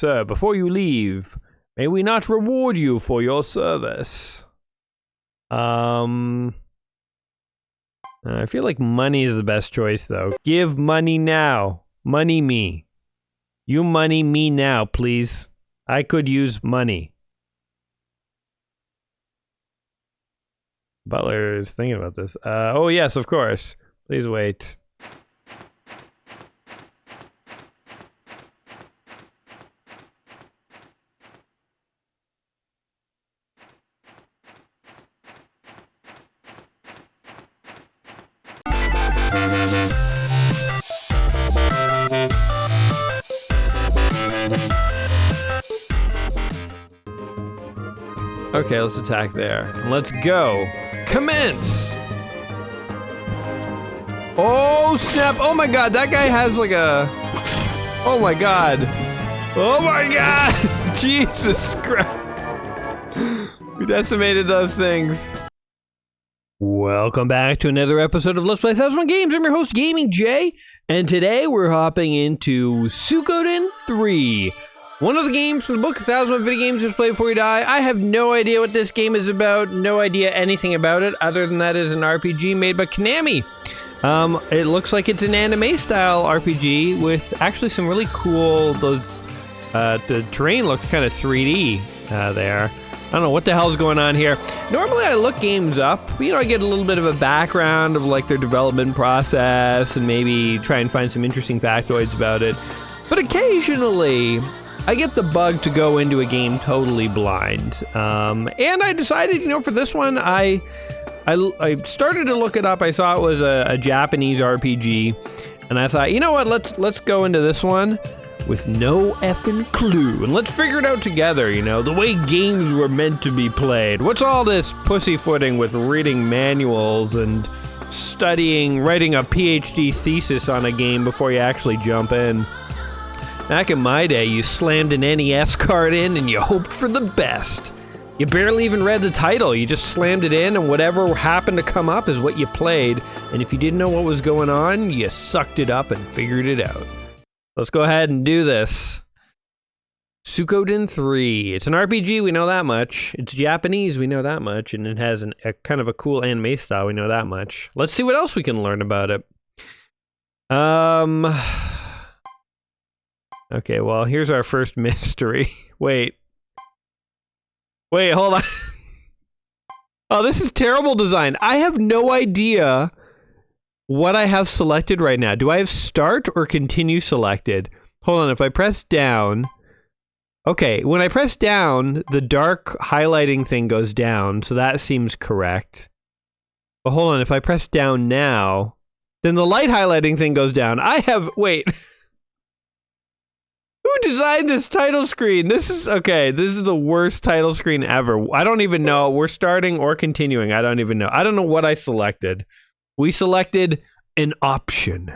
Sir, before you leave, may we not reward you for your service? I feel like money is the best choice, though. Give money now. Money me. You money me now, please. I could use money. Butler is thinking about this. Oh, yes, of course. Please wait. Okay, let's attack there. And let's go. Commence! Oh, snap. Oh, my God. That guy has like a... Oh, my God. Oh, my God. Jesus Christ. We decimated those things. Welcome back to another episode of Let's Play 1001 Games. I'm your host, Gaming Jay. And today we're hopping into Suikoden 3. One of the games from the book, 1001 Video Games Just Play Before You Die. I have no idea what this game is about, no idea anything about it, other than that it's an RPG made by Konami. It looks like it's an anime-style RPG with actually some really cool, the terrain looks kind of 3D there. I don't know what the hell's going on here. Normally I look games up, you know, I get a little bit of a background of like their development process and maybe try and find some interesting factoids about it. But occasionally, I get the bug to go into a game totally blind, and I decided, you know, for this one, I started to look it up. I saw it was a Japanese RPG, and I thought, you know what, let's go into this one with no effing clue, and let's figure it out together, you know, the way games were meant to be played. What's all this pussyfooting with reading manuals and studying, writing a PhD thesis on a game before you actually jump in? Back in my day, you slammed an NES card in and you hoped for the best. You barely even read the title, you just slammed it in and whatever happened to come up is what you played, and if you didn't know what was going on, you sucked it up and figured it out. Let's go ahead and do this. Suikoden 3. It's an RPG, we know that much. It's Japanese, we know that much, and it has a kind of a cool anime style, we know that much. Let's see what else we can learn about it. Okay, well, here's our first mystery. Wait, hold on. Oh, this is terrible design. I have no idea what I have selected right now. Do I have start or continue selected? Hold on, if I press down... Okay, when I press down, the dark highlighting thing goes down, so that seems correct. But hold on, if I press down now, then the light highlighting thing goes down. Wait... Who designed this title screen? This is the worst title screen ever. I don't even know. We're starting or continuing. I don't even know. I don't know what I selected. We selected an option.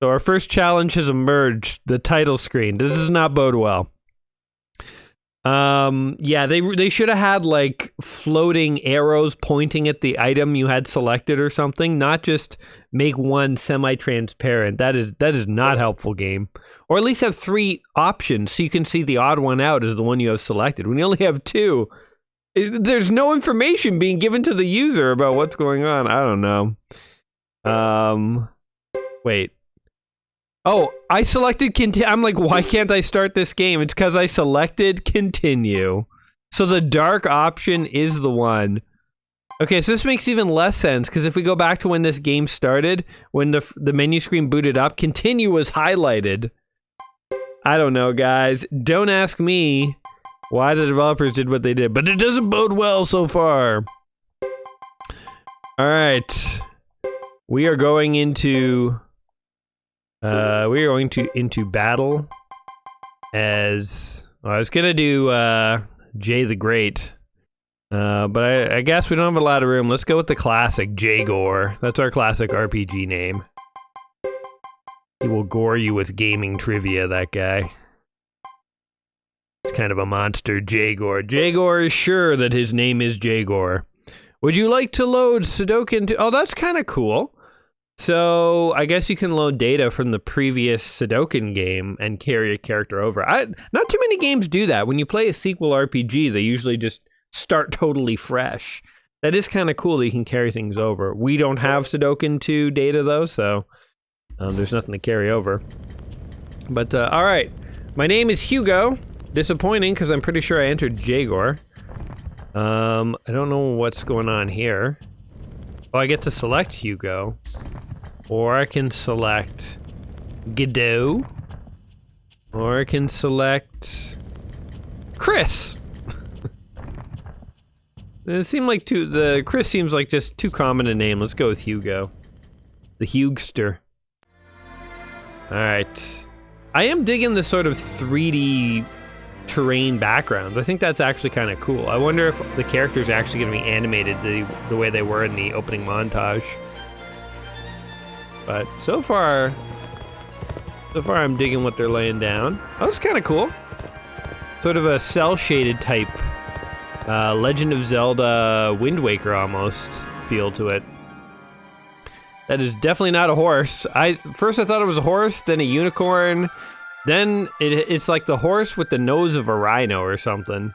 So our first challenge has emerged. The title screen. This does not bode well. Yeah, they should have had like floating arrows pointing at the item you had selected or something, not just make one semi-transparent. That is not helpful, game. Or at least have 3 options so you can see the odd one out is the one you have selected. When you only have 2, there's no information being given to the user about what's going on. I don't know. Wait. Oh, I selected continue. I'm like, why can't I start this game? It's because I selected continue. So the dark option is the one. Okay, so this makes even less sense, because if we go back to when this game started, when the menu screen booted up, continue was highlighted. I don't know, guys. Don't ask me why the developers did what they did, but it doesn't bode well so far. All right. We are going into... into battle as... Well, I was gonna do, Jay the Great. But I guess we don't have a lot of room. Let's go with the classic, J-Gore. That's our classic RPG name. He will gore you with gaming trivia, that guy. He's kind of a monster, J-Gore. J-Gore is sure that his name is J-Gore. Would you like to load Sudoku into... Oh, that's kind of cool. So I guess you can load data from the previous Suikoden game and carry a character over. Not too many games do that. When you play a sequel RPG, they usually just start totally fresh. That is kind of cool that you can carry things over. We don't have Suikoden 2 data though, so there's nothing to carry over. But all right, my name is Hugo. Disappointing because I'm pretty sure I entered Jagor. I don't know what's going on here. Oh, I get to select Hugo. Or I can select Godot. Or I can select Chris. It seemed like Chris seems like just too common a name. Let's go with Hugo. The Hugster. Alright. I am digging the sort of 3D terrain backgrounds. I think that's actually kind of cool. I wonder if the characters are actually going to be animated the way they were in the opening montage. But so far I'm digging what they're laying down. Oh, that's kind of cool. Sort of a cel-shaded type Legend of Zelda Wind Waker almost feel to it. That is definitely not a horse. First I thought it was a horse, then a unicorn, then it's like the horse with the nose of a rhino or something,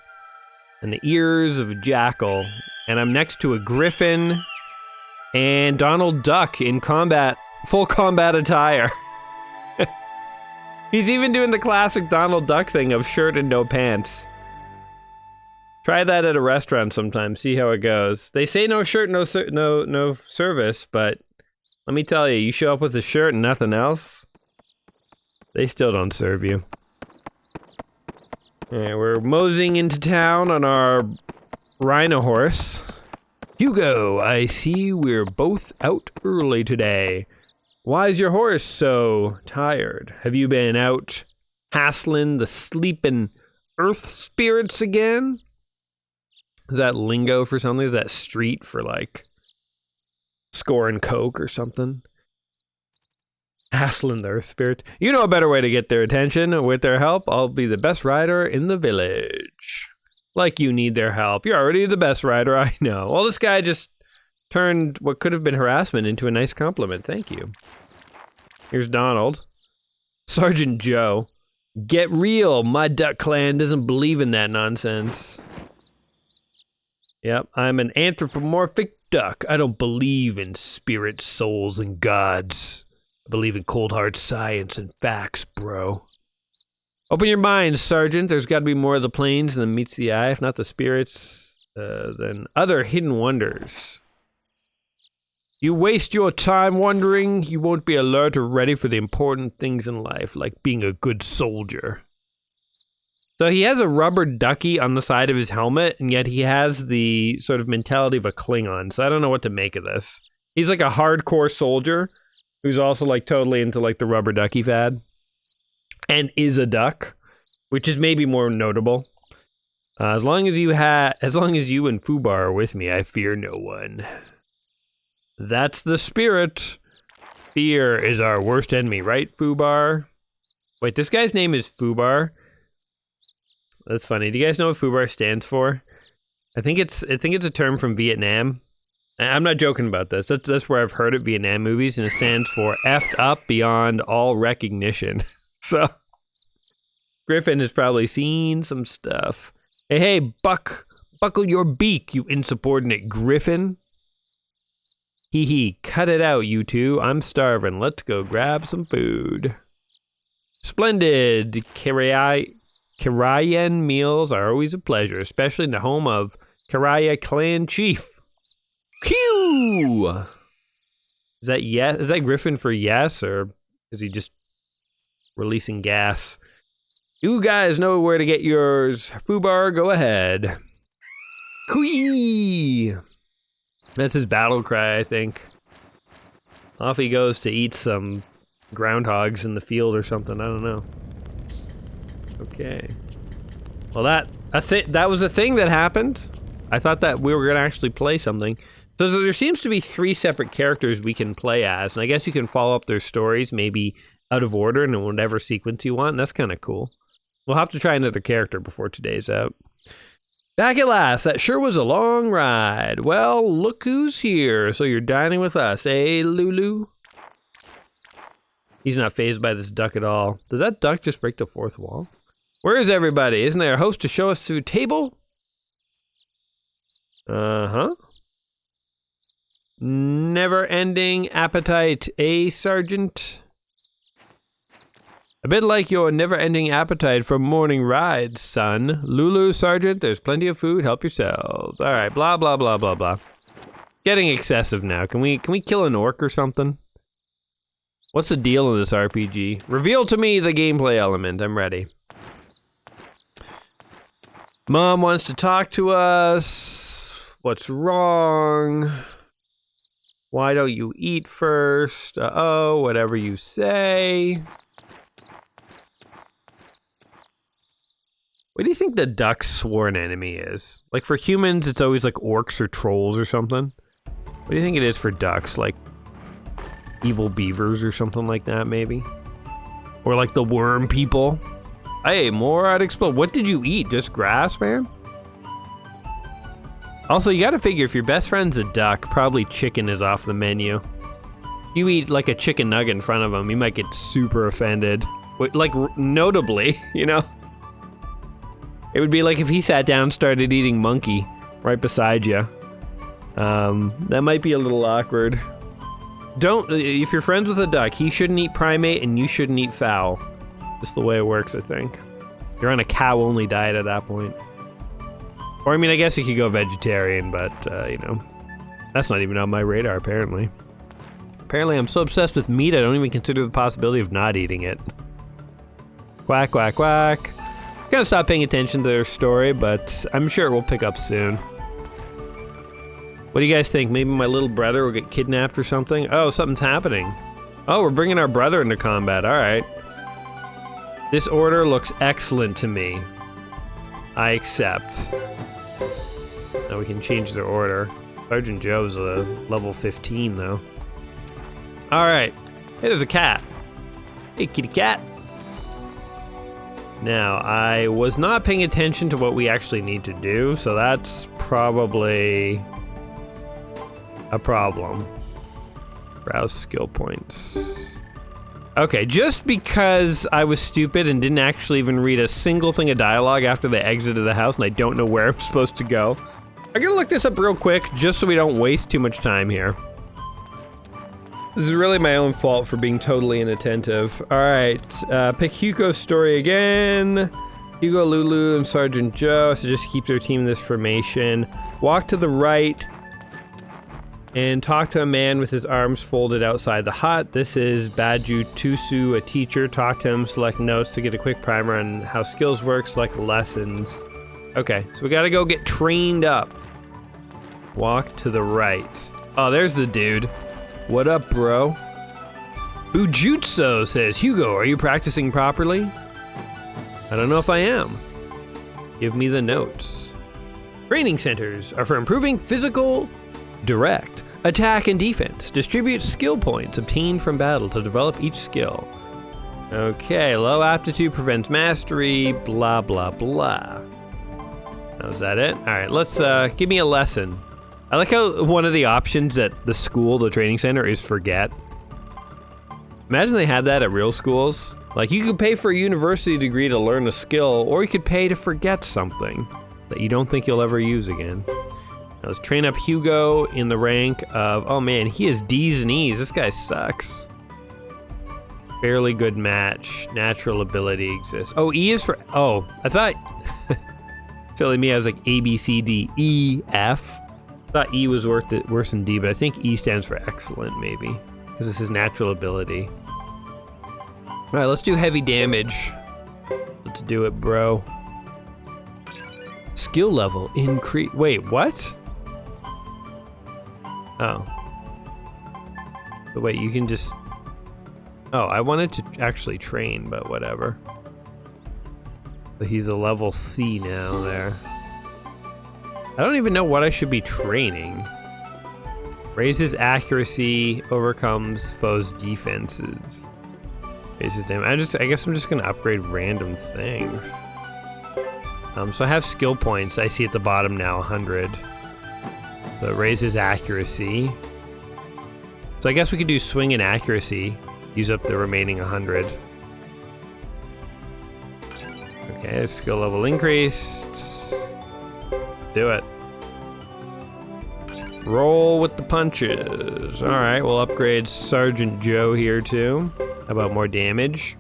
and the ears of a jackal. And I'm next to a griffin and Donald Duck in full combat attire. He's even doing the classic Donald Duck thing of shirt and no pants. Try that at a restaurant sometime, see how it goes. They say no shirt, no service, but let me tell you, you show up with a shirt and nothing else, they still don't serve you. Alright, we're moseying into town on our rhino horse. Hugo, I see we're both out early today. Why is your horse so tired? Have you been out hassling the sleeping earth spirits again? Is that lingo for something? Is that street for like scoring coke or something? Hassling the earth spirits. You know a better way to get their attention. With their help, I'll be the best rider in the village. Like you need their help. You're already the best rider I know. Well, this guy just turned what could have been harassment into a nice compliment. Thank you. Here's Donald. Sergeant Joe. Get real. My duck clan doesn't believe in that nonsense. Yep, I'm an anthropomorphic duck. I don't believe in spirits, souls, and gods. I believe in cold hard science and facts, bro. Open your minds, Sergeant. There's got to be more of the plains than meets the eye. If not the spirits, then other hidden wonders. You waste your time wondering, you won't be alert or ready for the important things in life, like being a good soldier. So he has a rubber ducky on the side of his helmet, and yet he has the sort of mentality of a Klingon, so I don't know what to make of this. He's like a hardcore soldier, who's also like totally into like the rubber ducky fad, and is a duck, which is maybe more notable. As long as you and Fubar are with me, I fear no one. That's the spirit. Fear is our worst enemy, right, Fubar? Wait, this guy's name is Fubar. That's funny. Do you guys know what Fubar stands for? I think it's a term from Vietnam. I'm not joking about this. That's where I've heard it, Vietnam movies, and it stands for effed up beyond all recognition. So Griffin has probably seen some stuff. Hey, buckle your beak, you insubordinate Griffin. Hee, cut it out, you two. I'm starving. Let's go grab some food. Splendid. Karayan meals are always a pleasure, especially in the home of Karaya clan chief. Q! Is that yes? Is that Griffin for yes, or is he just releasing gas? You guys know where to get yours. Fubar, go ahead. Kui! That's his battle cry, I think. Off he goes to eat some groundhogs in the field or something. I don't know. Okay. Well, that was a thing that happened. I thought that we were gonna actually play something. So there seems to be 3 separate characters we can play as, and I guess you can follow up their stories, maybe out of order and in whatever sequence you want, and that's kind of cool. We'll have to try another character before today's out. Back at last, that sure was a long ride. Well, look who's here. So you're dining with us, eh, Lulu? He's not fazed by this duck at all. Does that duck just break the fourth wall? Where is everybody? Isn't there a host to show us through table? Uh-huh. Never-ending appetite, Sergeant? A bit like your never-ending appetite from morning rides, son. Lulu, Sergeant, there's plenty of food, help yourselves. Alright, blah, blah, blah, blah, blah. Getting excessive now. Can we kill an orc or something? What's the deal in this RPG? Reveal to me the gameplay element, I'm ready. Mom wants to talk to us. What's wrong? Why don't you eat first? Uh-oh, whatever you say. What do you think the duck's sworn enemy is? Like for humans, it's always like orcs or trolls or something. What do you think it is for ducks? Like evil beavers or something like that, maybe? Or like the worm people? Hey, more I'd explode. What did you eat? Just grass, man? Also, you gotta figure if your best friend's a duck, probably chicken is off the menu. You eat like a chicken nugget in front of him, he might get super offended. Like, notably, you know? It would be like if he sat down and started eating monkey right beside you. That might be a little awkward. If you're friends with a duck, he shouldn't eat primate and you shouldn't eat fowl. Just the way it works, I think. You're on a cow-only diet at that point. Or, I mean, I guess you could go vegetarian, but, you know, that's not even on my radar, apparently. Apparently, I'm so obsessed with meat, I don't even consider the possibility of not eating it. Quack, quack, quack. Gonna stop paying attention to their story, but I'm sure it will pick up soon. What do you guys think? Maybe my little brother will get kidnapped or something? Oh, something's happening. Oh, we're bringing our brother into combat, alright. This order looks excellent to me. I accept. Now we can change their order. Sergeant Joe's a level 15, though. Alright. Hey, there's a cat. Hey, kitty cat. Now, I was not paying attention to what we actually need to do, so that's probably a problem. Browse skill points. Okay, just because I was stupid and didn't actually even read a single thing of dialogue after they exited the house and I don't know where I'm supposed to go, I'm gonna look this up real quick just so we don't waste too much time here. This is really my own fault for being totally inattentive. Alright, pick Hugo's story again. Hugo, Lulu, and Sergeant Joe, so just keep their team in this formation. Walk to the right and talk to a man with his arms folded outside the hut. This is Baju Tusu, a teacher. Talk to him, select notes to get a quick primer on how skills work, select lessons. Okay, so we gotta go get trained up. Walk to the right. Oh, there's the dude. What up, bro? Bujutsu says, Hugo, are you practicing properly? I don't know if I am. Give me the notes. Training centers are for improving physical, direct, attack, and defense. Distribute skill points obtained from battle to develop each skill. Okay, low aptitude prevents mastery, blah, blah, blah. Oh, is that it? All right, let's, give me a lesson. I like how one of the options at the school, the training center, is forget. Imagine they had that at real schools. Like, you could pay for a university degree to learn a skill, or you could pay to forget something that you don't think you'll ever use again. Now let's train up Hugo in the rank of, oh man, he has D's and E's. This guy sucks. Fairly good match. Natural ability exists. Oh, E is for, oh, I thought, silly me, I was like A, B, C, D, E, F. I thought E was worse than D, but I think E stands for excellent, maybe. Because this is natural ability. Alright, let's do heavy damage. Let's do it, bro. Skill level increase. Wait, what? Oh. But wait, you can just... Oh, I wanted to actually train, but whatever. But he's a level C now there. I don't even know what I should be training. Raises accuracy, overcomes foes' defenses. Raises damage. I guess I'm just gonna upgrade random things. So I have skill points. I see at the bottom now, 100. So it raises accuracy. So I guess we could do swing and accuracy. use up the remaining 100. Okay, skill level increased. Do it. Roll with the punches. All right, we'll upgrade Sergeant Joe here too. How about more damage?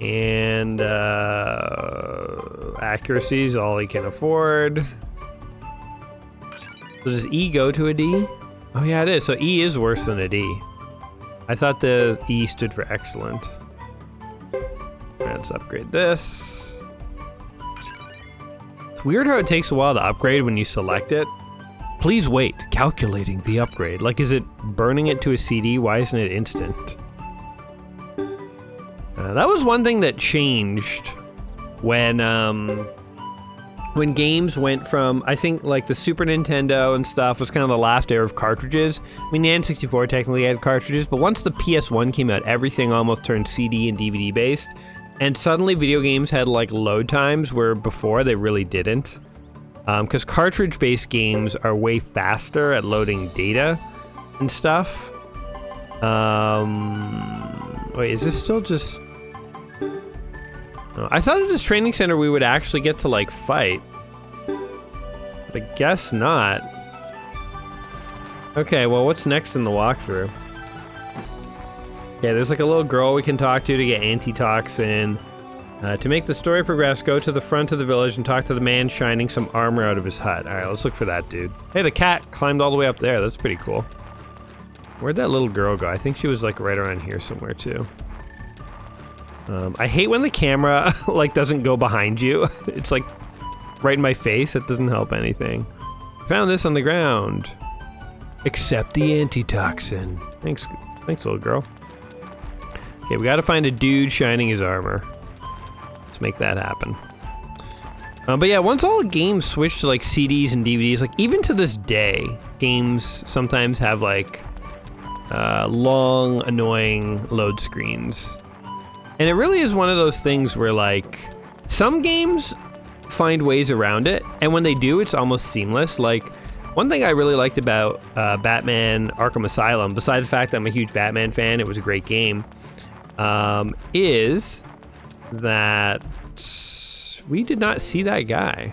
And accuracy is all he can afford. So does E go to a D? Oh yeah, it is. So E is worse than a D. I thought the E stood for excellent. Let's upgrade this. It's weird how it takes a while to upgrade when you select it. Please wait, calculating the upgrade. Like, is it burning it to a CD? Why isn't it instant? That was one thing that changed when games went from, I think, like the Super Nintendo and stuff was kind of the last era of cartridges. I mean, the N64 technically had cartridges, but once the PS1 came out, everything almost turned CD and DVD based. And suddenly video games had like load times where before they really didn't. Because cartridge-based games are way faster at loading data and stuff. Wait, is this still just... I thought at this training center we would actually get to like fight. But I guess not. Okay, well what's next in the walkthrough? Yeah, there's like a little girl we can talk to get antitoxin. To make the story progress, go to the front of the village and talk to the man shining some armor out of his hut. Alright, let's look for that dude. Hey, the cat climbed all the way up there. That's pretty cool. Where'd that little girl go? I think she was like right around here somewhere too. I hate when the camera like doesn't go behind you. It's like right in my face. It doesn't help anything. Found this on the ground. Accept the antitoxin. Thanks, little girl. Okay, we gotta find a dude shining his armor. Let's make that happen. But yeah, once all games switch to like CDs and DVDs, like even to this day, games sometimes have like long, annoying load screens. And it really is one of those things where like some games find ways around it, and when they do, it's almost seamless. Like one thing I really liked about Batman Arkham Asylum, besides the fact that I'm a huge Batman fan, it was a great game, is that we did not see that guy.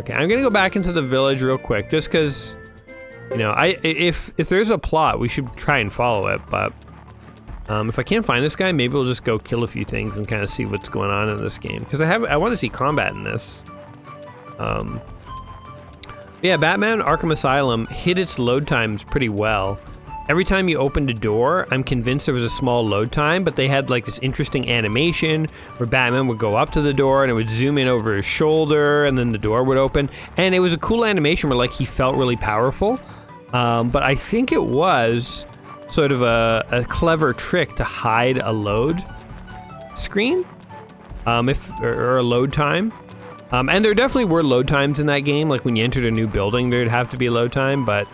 Okay, I'm gonna go back into the village real quick, just because, you know, if there's a plot, we should try and follow it, but if I can't find this guy, maybe we'll just go kill a few things and kind of see what's going on in this game, because I want to see combat in this. Yeah, Batman Arkham Asylum hit its load times pretty well. Every time you opened a door, I'm convinced there was a small load time, but they had like this interesting animation where Batman would go up to the door and it would zoom in over his shoulder and then the door would open. And it was a cool animation where like he felt really powerful. But I think it was sort of a clever trick to hide a load screen, or a load time. And there definitely were load times in that game. Like when you entered a new building, there'd have to be a load time, but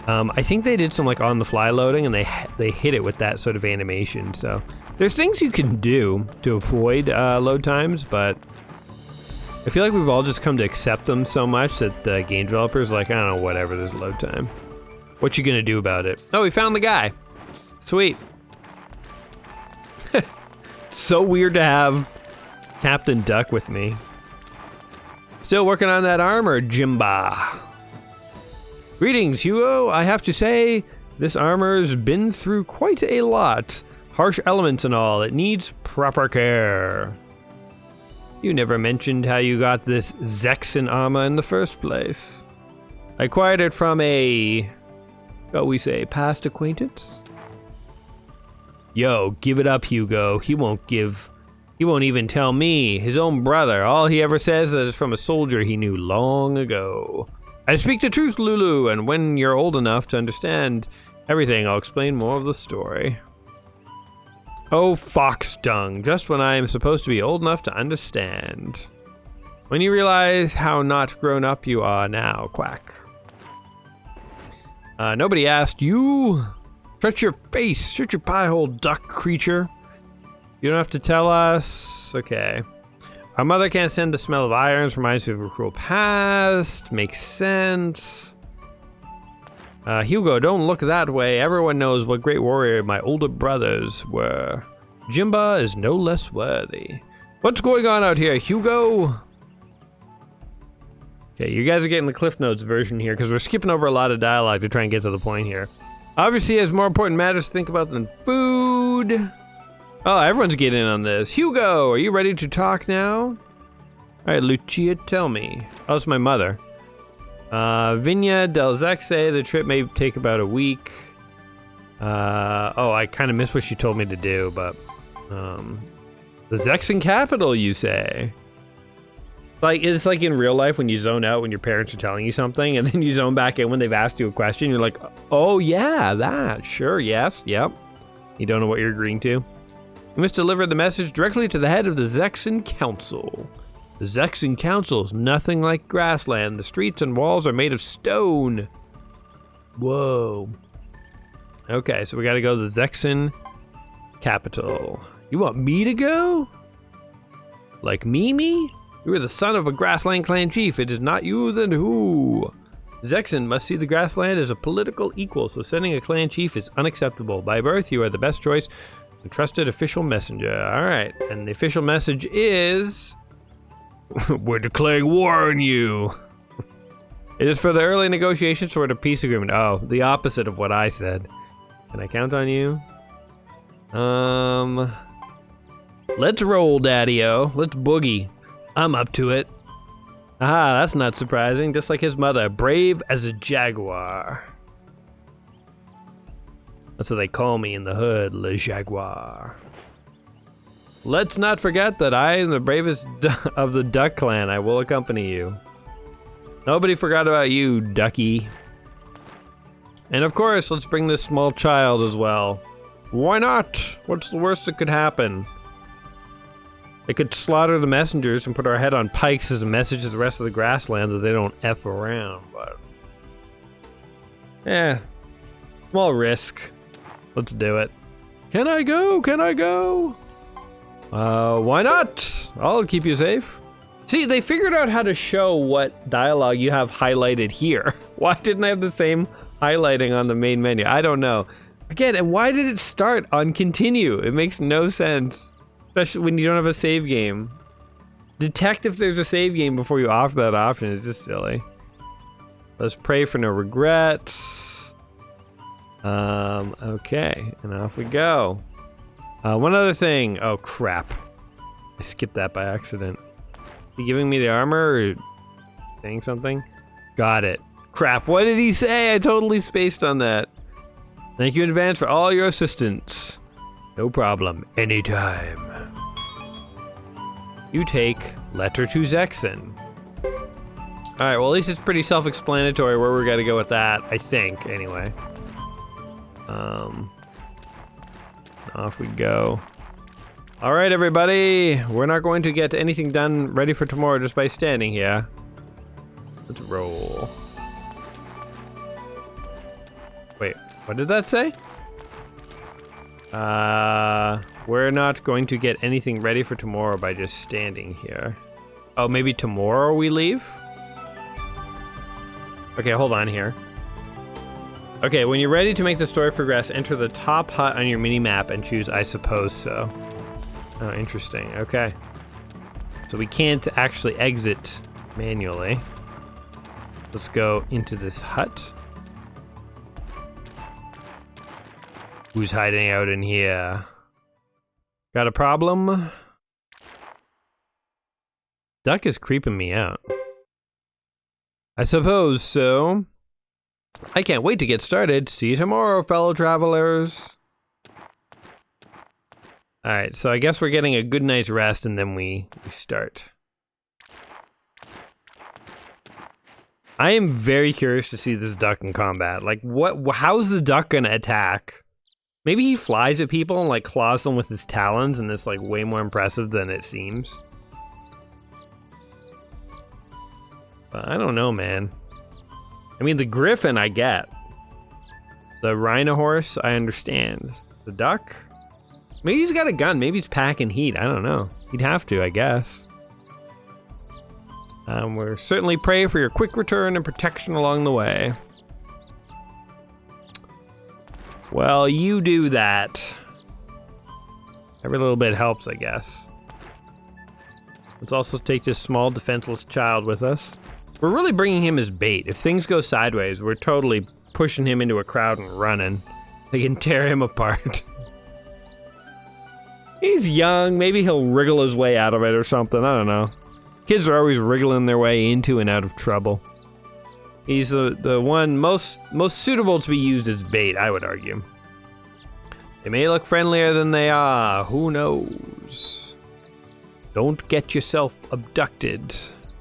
I think they did some like on-the-fly loading, and they hit it with that sort of animation. So there's things you can do to avoid load times, but I feel like we've all just come to accept them so much that the game developers are like, I don't know, whatever, there's load time. What you gonna do about it? Oh, we found the guy. Sweet. So weird to have Captain Duck with me. Still working on that armor, Jimba. Greetings, Hugo. I have to say, this armor's been through quite a lot. Harsh elements and all. It needs proper care. You never mentioned how you got this Zexan armor in the first place. I acquired it from a, shall we say, past acquaintance? Yo, give it up, Hugo. He won't even tell me, his own brother. All he ever says is from a soldier he knew long ago. I speak the truth, Lulu, and when you're old enough to understand everything, I'll explain more of the story. Oh, fox dung, just when I am supposed to be old enough to understand. When you realize how not grown up you are now, Quack. Nobody asked you. Shut your face, shut your pie hole, duck creature. You don't have to tell us. Okay. Our mother can't stand the smell of irons. Reminds me of her cruel past. Makes sense. Hugo, don't look that way. Everyone knows what great warrior my older brothers were. Jimba is no less worthy. What's going on out here, Hugo? Okay, you guys are getting the Cliff Notes version here because we're skipping over a lot of dialogue to try and get to the point here. Obviously, he has more important matters to think about than food. Oh, everyone's getting in on this. Hugo, are you ready to talk now? All right, Lucia, tell me. Oh, it's my mother. Vigna del Zexe, the trip may take about a week. Oh, I kind of missed what she told me to do, but... the Zexan capital, you say? Like, it's like in real life when you zone out when your parents are telling you something, and then you zone back in when they've asked you a question, you're like, oh yeah, that, sure, yes, yep. You don't know what you're agreeing to. You must deliver the message directly to the head of the Zexan Council. The Zexan Council is nothing like grassland. The streets and walls are made of stone. Whoa. Okay, so we gotta go to the Zexan capital. You want me to go? Like Mimi? You are the son of a grassland clan chief. It is not you, then who? Zexan must see the grassland as a political equal, so sending a clan chief is unacceptable. By birth, you are the best choice. A trusted official messenger. Alright, and the official message is... we're declaring war on you. It is for the early negotiations toward a peace agreement. Oh, the opposite of what I said. Can I count on you? Let's roll, Daddy-o. Let's boogie. I'm up to it. Aha, that's not surprising. Just like his mother, brave as a jaguar. That's what they call me in the hood, Le Jaguar. Let's not forget that I am the bravest of the Duck Clan. I will accompany you. Nobody forgot about you, Ducky. And of course, let's bring this small child as well. Why not? What's the worst that could happen? They could slaughter the messengers and put our head on pikes as a message to the rest of the grassland that they don't F around, but... yeah. Small risk. Let's do it. Can I go? Can I go? Why not? I'll keep you safe. See, they figured out how to show what dialogue you have highlighted here. Why didn't I have the same highlighting on the main menu? I don't know. Again, and why did it start on continue? It makes no sense. Especially when you don't have a save game. Detect if there's a save game before you offer that option. It's just silly. Let's pray for no regrets. Okay, and off we go. One other thing. Oh, crap. I skipped that by accident. He giving me the armor or saying something? Got it. Crap, what did he say? I totally spaced on that. Thank you in advance for all your assistance. No problem. Anytime. You take letter to Zexan. Alright, well at least it's pretty self-explanatory where we're gonna go with that, I think, anyway. Off we go. Alright everybody, we're not going to get anything done ready for tomorrow just by standing here. Let's roll. Wait, what did that say? We're not going to get anything ready for tomorrow by just standing here. Oh, maybe tomorrow we leave? Okay, hold on here. Okay, when you're ready to make the story progress, enter the top hut on your mini-map and choose I suppose so. Oh, interesting. Okay. So we can't actually exit manually. Let's go into this hut. Who's hiding out in here? Got a problem? Duck is creeping me out. I suppose so. I can't wait to get started. See you tomorrow, fellow travelers. Alright, so I guess we're getting a good night's rest and then we start. I am very curious to see this duck in combat. Like, how's the duck gonna attack? Maybe he flies at people and like claws them with his talons and it's like way more impressive than it seems. But I don't know, man. I mean, the griffin I get. The rhino horse I understand. The duck? Maybe he's got a gun. Maybe he's packing heat. I don't know. He'd have to, I guess. We're certainly pray for your quick return and protection along the way. Well, you do that. Every little bit helps, I guess. Let's also take this small, defenseless child with us. We're really bringing him as bait. If things go sideways, we're totally pushing him into a crowd and running. They can tear him apart. He's young. Maybe he'll wriggle his way out of it or something. I don't know. Kids are always wriggling their way into and out of trouble. He's the one most suitable to be used as bait, I would argue. They may look friendlier than they are. Who knows? Don't get yourself abducted,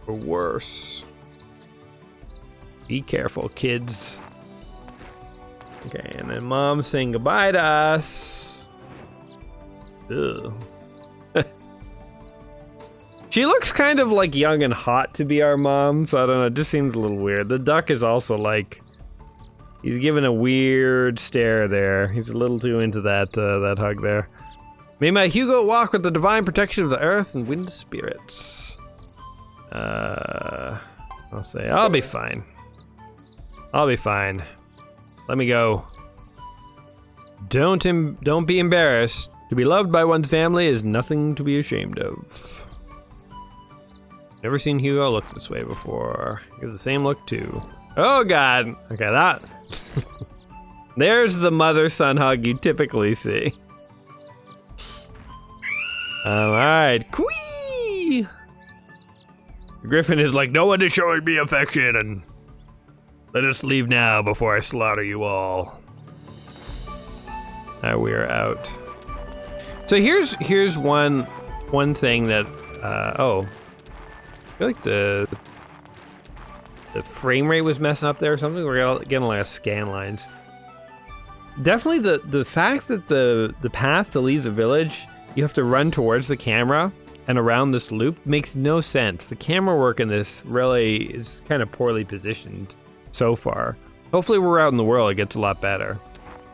or worse. Be careful, kids. Okay, and then Mom's saying goodbye to us. Ugh. She looks kind of like young and hot to be our mom, so I don't know, it just seems a little weird. The duck is also like, he's giving a weird stare there. He's a little too into that hug there. May my Hugo walk with the divine protection of the earth and wind spirits. I'll say, I'll be fine. I'll be fine. Let me go. Don't be embarrassed. To be loved by one's family is nothing to be ashamed of. Never seen Hugo look this way before. Give the same look too. Oh God. Okay, that. There's the mother-son hug you typically see. All right, Quee. Griffin is like, no one is showing me affection, and let us leave now before I slaughter you all. Now we are out. So here's one thing that oh. I feel like the frame rate was messing up there or something. We're getting like a scan lines. Definitely the fact that the path to leave the village, you have to run towards the camera and around this loop makes no sense. The camera work in this really is kind of poorly positioned so far. Hopefully we're out in the world, it gets a lot better.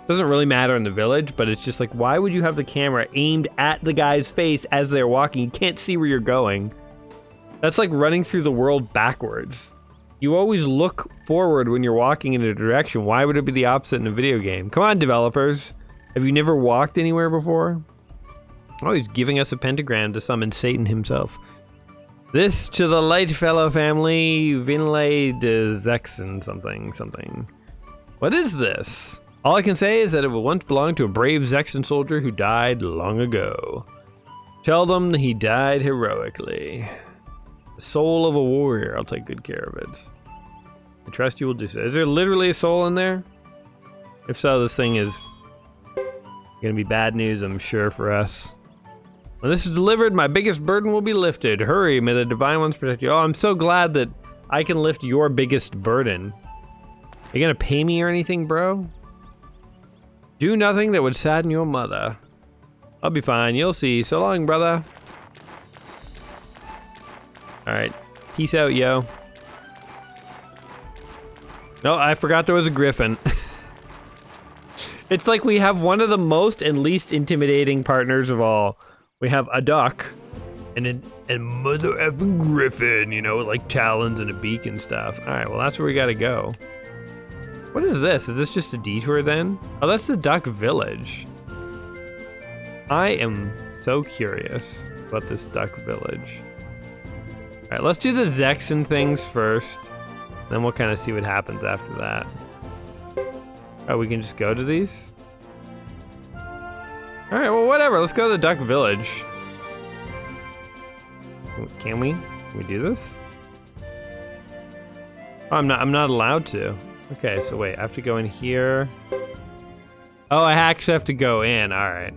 Doesn't really matter in the village, but it's just like, why would you have the camera aimed at the guy's face as they're walking? You can't see where you're going. That's like running through the world backwards. You always look forward when you're walking in a direction. Why would it be the opposite in a video game? Come on, developers. Have you never walked anywhere before? Oh, he's giving us a pentagram to summon Satan himself. This to the Lightfellow family, Vinlay de Zexen something. What is this? All I can say is that it once belonged to a brave Zexen soldier who died long ago. Tell them that he died heroically. The soul of a warrior. I'll take good care of it. I trust you will do so. Is there literally a soul in there? If so, this thing is gonna be bad news, I'm sure, for us. When this is delivered, my biggest burden will be lifted. Hurry, may the divine ones protect you. Oh, I'm so glad that I can lift your biggest burden. Are you gonna pay me or anything, bro? Do nothing that would sadden your mother. I'll be fine, you'll see. So long, brother. Alright, peace out, yo. No, I forgot there was a griffin. It's like we have one of the most and least intimidating partners of all. We have a duck and mother effing griffin, you know, with like talons and a beak and stuff. Alright, well that's where we gotta go. What is this? Is this just a detour then? Oh, that's the duck village. I am so curious about this duck village. Alright, let's do the Zexen things first. Then we'll kind of see what happens after that. Oh, we can just go to these? Alright, well whatever, let's go to the duck village. Can we? Can we do this? Oh, I'm not allowed to. Okay, so wait, I have to go in here. Oh, I actually have to go in, alright.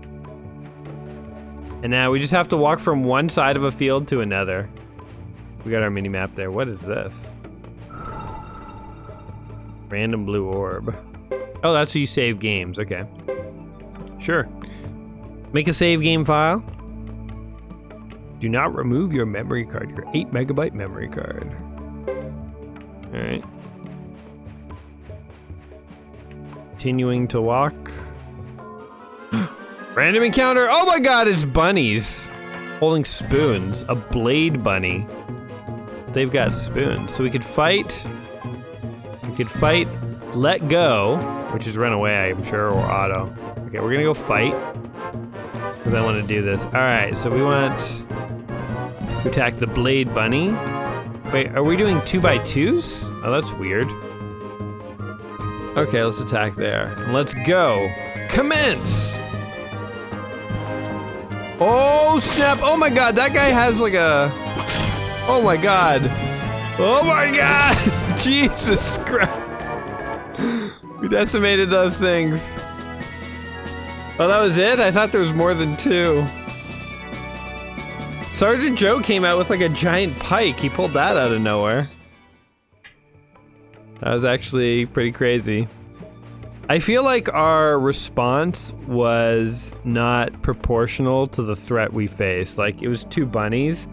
And now we just have to walk from one side of a field to another. We got our mini map there. What is this? Random blue orb. Oh, that's how you save games. Okay. Sure. Make a save game file. Do not remove your memory card, your 8 megabyte memory card. Alright. Continuing to walk. Random encounter. Oh my god, it's bunnies holding spoons. A blade bunny. They've got spoons. So we could fight. We could fight let go, which is run away, I'm sure, or auto. Okay, we're gonna go fight, because I want to do this. All right, so we want to attack the Blade Bunny. Wait, are we doing 2x2s? Oh, that's weird. Okay, let's attack there. And let's go. Commence! Oh, snap. Oh my god, that guy has like a... Oh my god. Oh my god! Jesus Christ. We decimated those things. Oh, that was it? I thought there was more than 2. Sergeant Joe came out with like a giant pike. He pulled that out of nowhere. That was actually pretty crazy. I feel like our response was not proportional to the threat we faced. Like, it was 2 bunnies,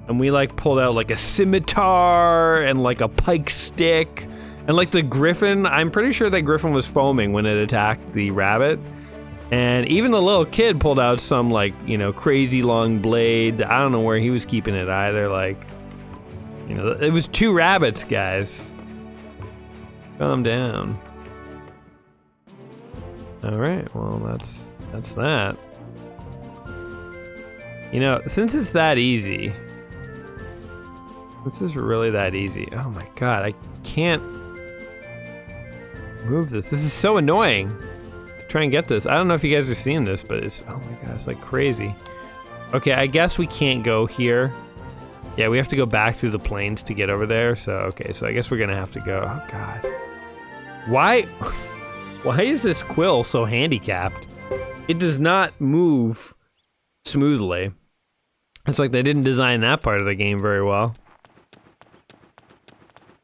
and we like pulled out like a scimitar and like a pike stick. And like the griffin, I'm pretty sure that griffin was foaming when it attacked the rabbit. And even the little kid pulled out some, like, you know, crazy long blade. I don't know where he was keeping it either. Like, you know, it was 2 rabbits, guys. Calm down. All right, well, that's that. You know, since it's that easy, this is really that easy. Oh my god, I can't move this. This is so annoying. Try and get this. I don't know if you guys are seeing this, but it's, oh my god, it's like crazy. Okay, I guess we can't go here. Yeah, we have to go back through the plains to get over there. So, okay, so I guess we're gonna have to go. Oh god. Why is this quill so handicapped? It does not move smoothly. It's like they didn't design that part of the game very well.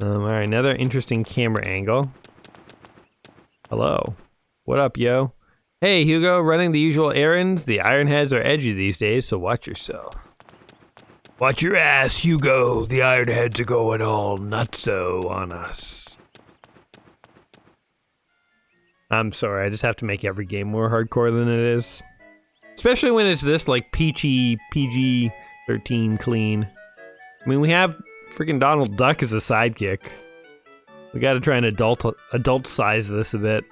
Alright, another interesting camera angle. Hello. What up, yo? Hey, Hugo, running the usual errands? The Ironheads are edgy these days, so watch yourself. Watch your ass, Hugo. The Ironheads are going all nutso on us. I'm sorry, I just have to make every game more hardcore than it is. Especially when it's this, like, peachy, PG-13 clean. I mean, we have freaking Donald Duck as a sidekick. We gotta try and adult size this a bit.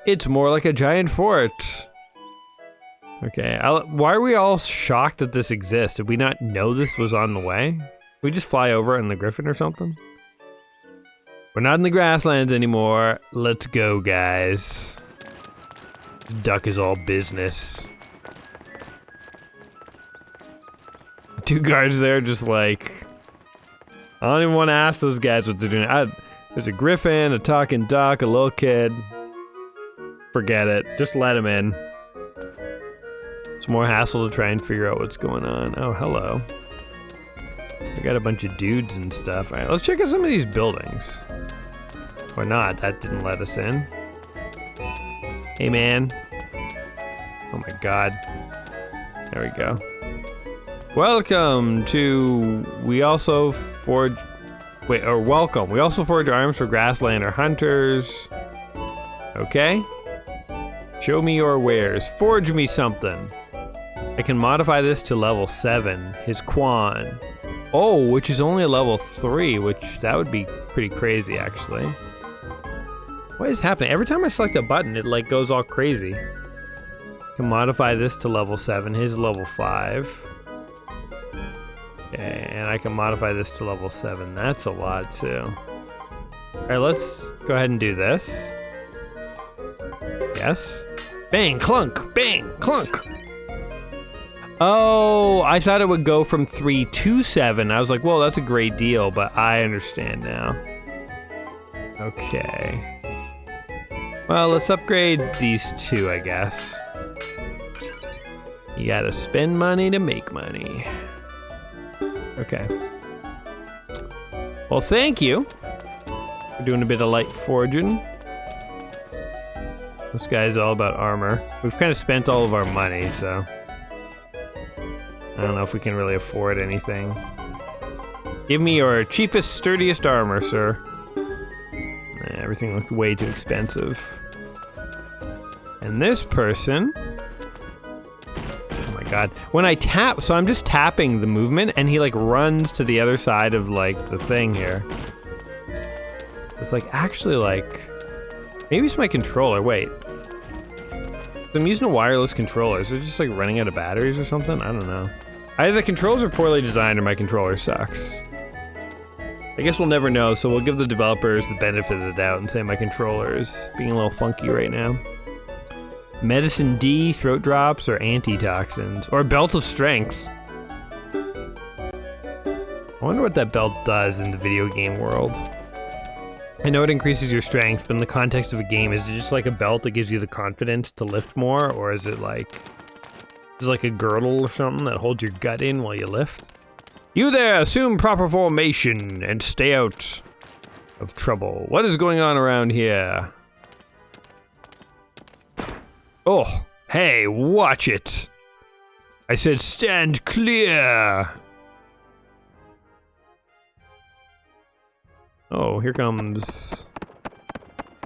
It's more like a giant fort. Okay, why are we all shocked that this exists? Did we not know this was on the way? Did we just fly over it in the Griffin or something? We're not in the grasslands anymore. Let's go, guys. Duck is all business. 2 guards there just like... I don't even want to ask those guys what they're doing. There's a griffin, a talking duck, a little kid. Forget it. Just let him in. It's more hassle to try and figure out what's going on. Oh, hello. I got a bunch of dudes and stuff. Alright, let's check out some of these buildings. Or not, that didn't let us in. Hey, man. Oh my god. There we go. Welcome to... We also forge... Wait, or welcome. We also forge arms for Grasslander hunters. Okay. Show me your wares. Forge me something. I can modify this to level 7. His Quan. Oh, which is only a level 3, which that would be pretty crazy, actually. What is happening? Every time I select a button, it like goes all crazy. I can modify this to level 7. His level 5. Okay, and I can modify this to level 7. That's a lot, too. Alright, let's go ahead and do this. Yes. Bang, clunk, bang, clunk. Oh, I thought it would go from 3 to 7. I was like, well, that's a great deal, but I understand now. Okay. Well, let's upgrade these 2, I guess. You gotta spend money to make money. Okay. Well, thank you. We're doing a bit of light forging. This guy's all about armor. We've kind of spent all of our money, so... I don't know if we can really afford anything. Give me your cheapest, sturdiest armor, sir. Everything looked way too expensive. And this person... Oh my god. When I tap... So I'm just tapping the movement, and he, like, runs to the other side of, like, the thing here. It's like actually like, maybe it's my controller. Wait, I'm using a wireless controller. Is it just like running out of batteries or something? I don't know. Either the controls are poorly designed or my controller sucks. I guess we'll never know, so we'll give the developers the benefit of the doubt and say my controller is being a little funky right now. Medicine D, throat drops, or antitoxins, or belt of strength. I wonder what that belt does in the video game world. I know it increases your strength, but in the context of a game, is it just like a belt that gives you the confidence to lift more, or is it like a girdle or something that holds your gut in while you lift? You there, assume proper formation and stay out of trouble. What is going on around here? Oh, hey, watch it. I said stand clear. Oh, here comes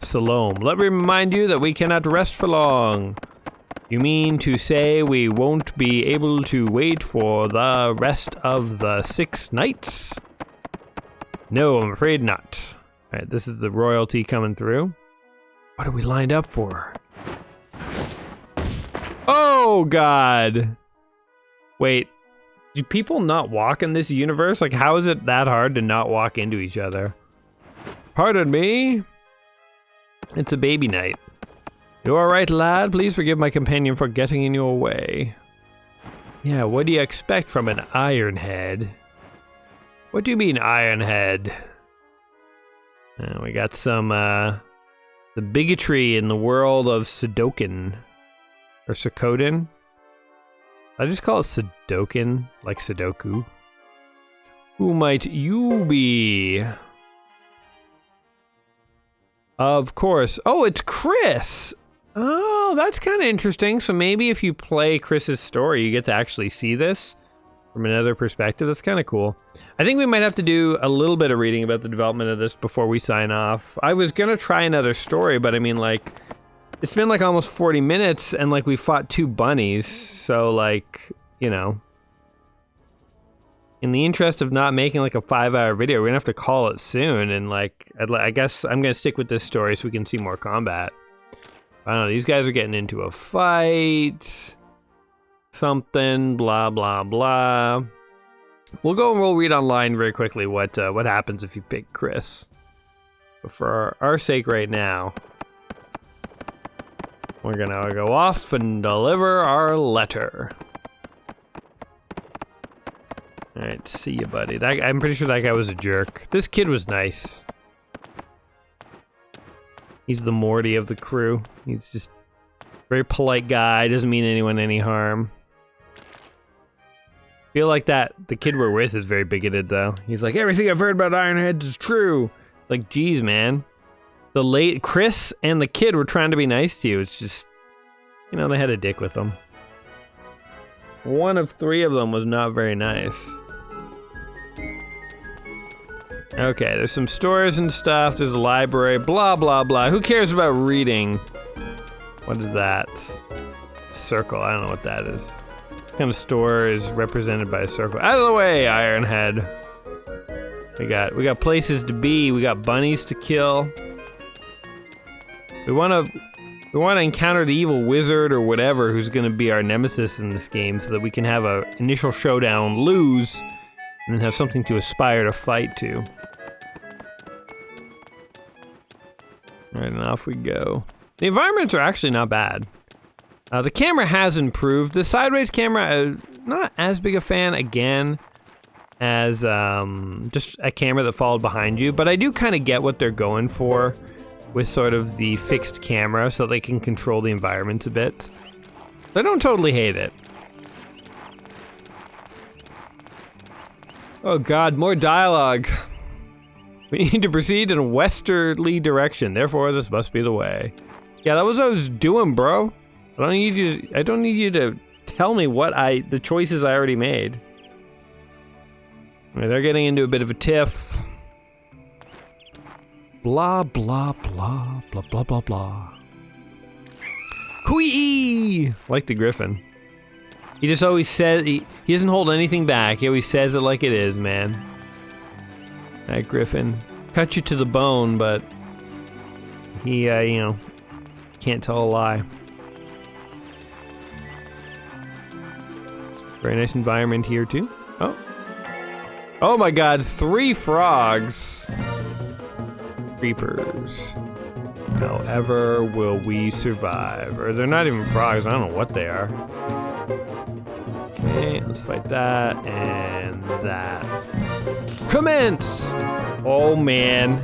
Salome. Let me remind you that we cannot rest for long. You mean to say we won't be able to wait for the rest of the 6 nights? No, I'm afraid not. Alright, this is the royalty coming through. What are we lined up for? Oh, God! Wait, do people not walk in this universe? Like, how is it that hard to not walk into each other? Pardon me? It's a baby night. You alright, lad? Please forgive my companion for getting in your way. Yeah, what do you expect from an Ironhead? What do you mean, Ironhead? We got some, the bigotry in the world of Suikoden. Or Suikoden? I just call it Sudoken, like Sudoku. Who might you be? Of course. Oh, it's Chris! Oh, that's kind of interesting. So maybe if you play Chris's story, you get to actually see this from another perspective. That's kind of cool. I think we might have to do a little bit of reading about the development of this before we sign off. I was gonna try another story, but I mean, like, it's been like almost 40 minutes and like we fought 2 bunnies. So like, you know, in the interest of not making like a 5-hour video, we're gonna have to call it soon. And like, I guess I'm gonna stick with this story so we can see more combat. I don't know, these guys are getting into a fight. Something, blah, blah, blah. We'll go and we'll read online very quickly what happens if you pick Chris. But for our sake right now, we're gonna go off and deliver our letter. Alright, see you, buddy. I'm pretty sure that guy was a jerk. This kid was nice. He's the Morty of the crew. He's just a very polite guy, doesn't mean anyone any harm. Feel like that the kid we're with is very bigoted though. He's like, everything I've heard about Ironheads is true. Like, geez, man. Chris and the kid were trying to be nice to you. It's just, you know, they had a dick with them. One of 3 of them was not very nice. Okay, there's some stores and stuff. There's a library, blah, blah, blah. Who cares about reading? What is that? Circle, I don't know what that is. What kind of store is represented by a circle? Out of the way, Ironhead. We got places to be. We got bunnies to kill. We want to encounter the evil wizard or whatever who's going to be our nemesis in this game so that we can have an initial showdown, lose, and then have something to aspire to fight to. Alright, and off we go. The environments are actually not bad. The camera has improved. The sideways camera, not as big a fan, again, as just a camera that followed behind you, but I do kind of get what they're going for with sort of the fixed camera so they can control the environments a bit. I don't totally hate it. Oh god, more dialogue. We need to proceed in a westerly direction, therefore this must be the way. Yeah, that was what I was doing, bro. I don't need you to tell me the choices I already made. They're getting into a bit of a tiff. Blah, blah, blah, blah, blah, blah, blah. Quee! Like the Griffin. He just always says, he doesn't hold anything back. He always says it like it is, man. That Griffin. cut you to the bone, but he, you know, can't tell a lie. Very nice environment here, too. Oh. Oh my god, 3 frogs. Creepers. However, will we survive? Or they're not even frogs, I don't know what they are. Okay, let's fight that and that. Commence! Oh man.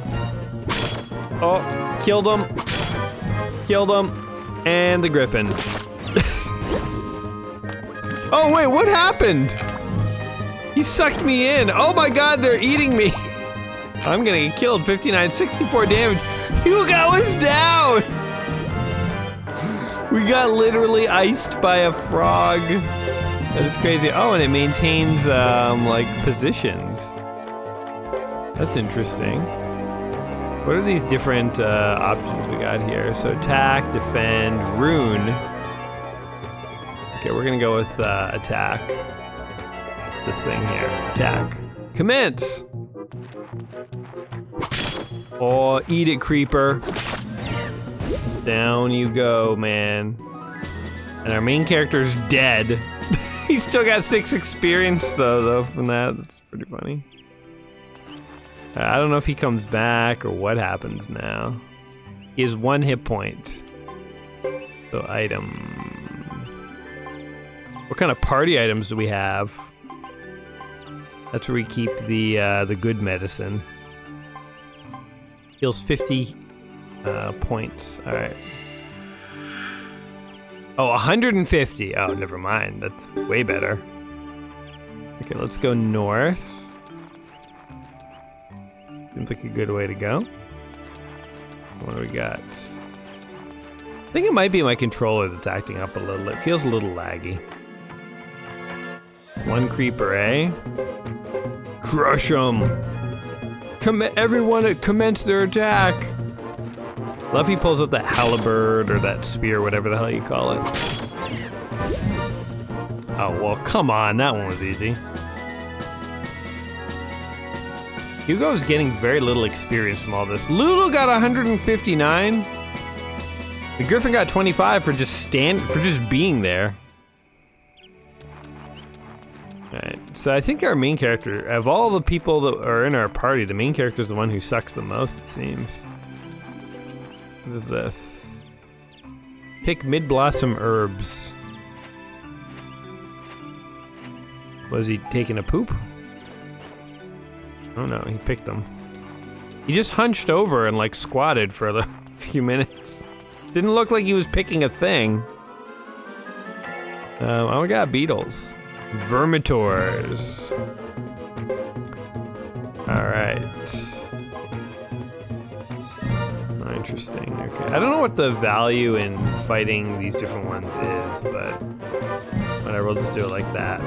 Oh, killed him. Killed him. And the griffin. Oh wait, what happened? He sucked me in. Oh my god, they're eating me. I'm gonna get killed. 59, 64 damage. Hugo is down! We got literally iced by a frog. That is crazy. Oh, and it maintains, like, positions. That's interesting. What are these different options we got here? So attack, defend, rune. Okay, we're gonna go with attack. This thing here. Attack. Commence! Oh, eat it, creeper. Down you go, man. And our main character's dead. He's still got 6 experience though from that. That's pretty funny. I don't know if he comes back or what happens now. He has 1 hit point. So items. What kind of party items do we have? That's where we keep the good medicine. Heals 50 points. All right. Oh, 150. Oh, never mind. That's way better. Okay, let's go north. Seems like a good way to go. What do we got? I think it might be my controller that's acting up a little. It feels a little laggy. 1 creeper, eh? Crush 'em! Everyone commence their attack! Love he pulls out that halberd or that spear, whatever the hell you call it. Oh, well, come on, that one was easy. Hugo's getting very little experience from all this. Lulu got 159. The Griffin got 25 for just being there. Alright, so I think our main character, of all the people that are in our party, the main character is the one who sucks the most, it seems. What is this? Pick mid-blossom herbs. Was he taking a poop? Oh no, he picked them. He just hunched over and like squatted for a few minutes. Didn't look like he was picking a thing. Oh, we got beetles. Vermitors. Alright. Oh, interesting. Okay. I don't know what the value in fighting these different ones is, but whatever, we'll just do it like that.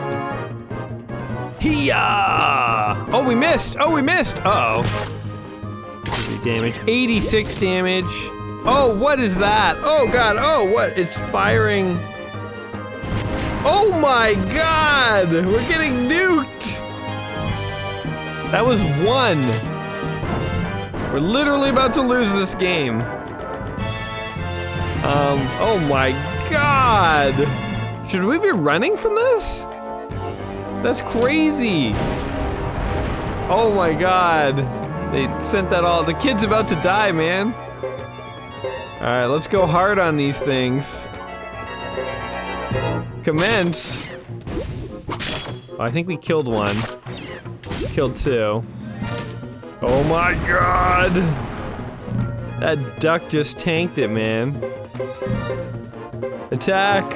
Hiya! Oh, we missed! Oh, we missed! Uh-oh. Damage. 86 damage. Oh, what is that? Oh, God. Oh, what? It's firing. Oh, my God! We're getting nuked! That was 1. We're literally about to lose this game. Oh, my God! Should we be running from this? That's crazy. Oh my god. They sent that all. The kid's about to die, man. Alright, let's go hard on these things. Commence. Oh, I think we killed 1. Killed 2. Oh my god. That duck just tanked it, man. Attack.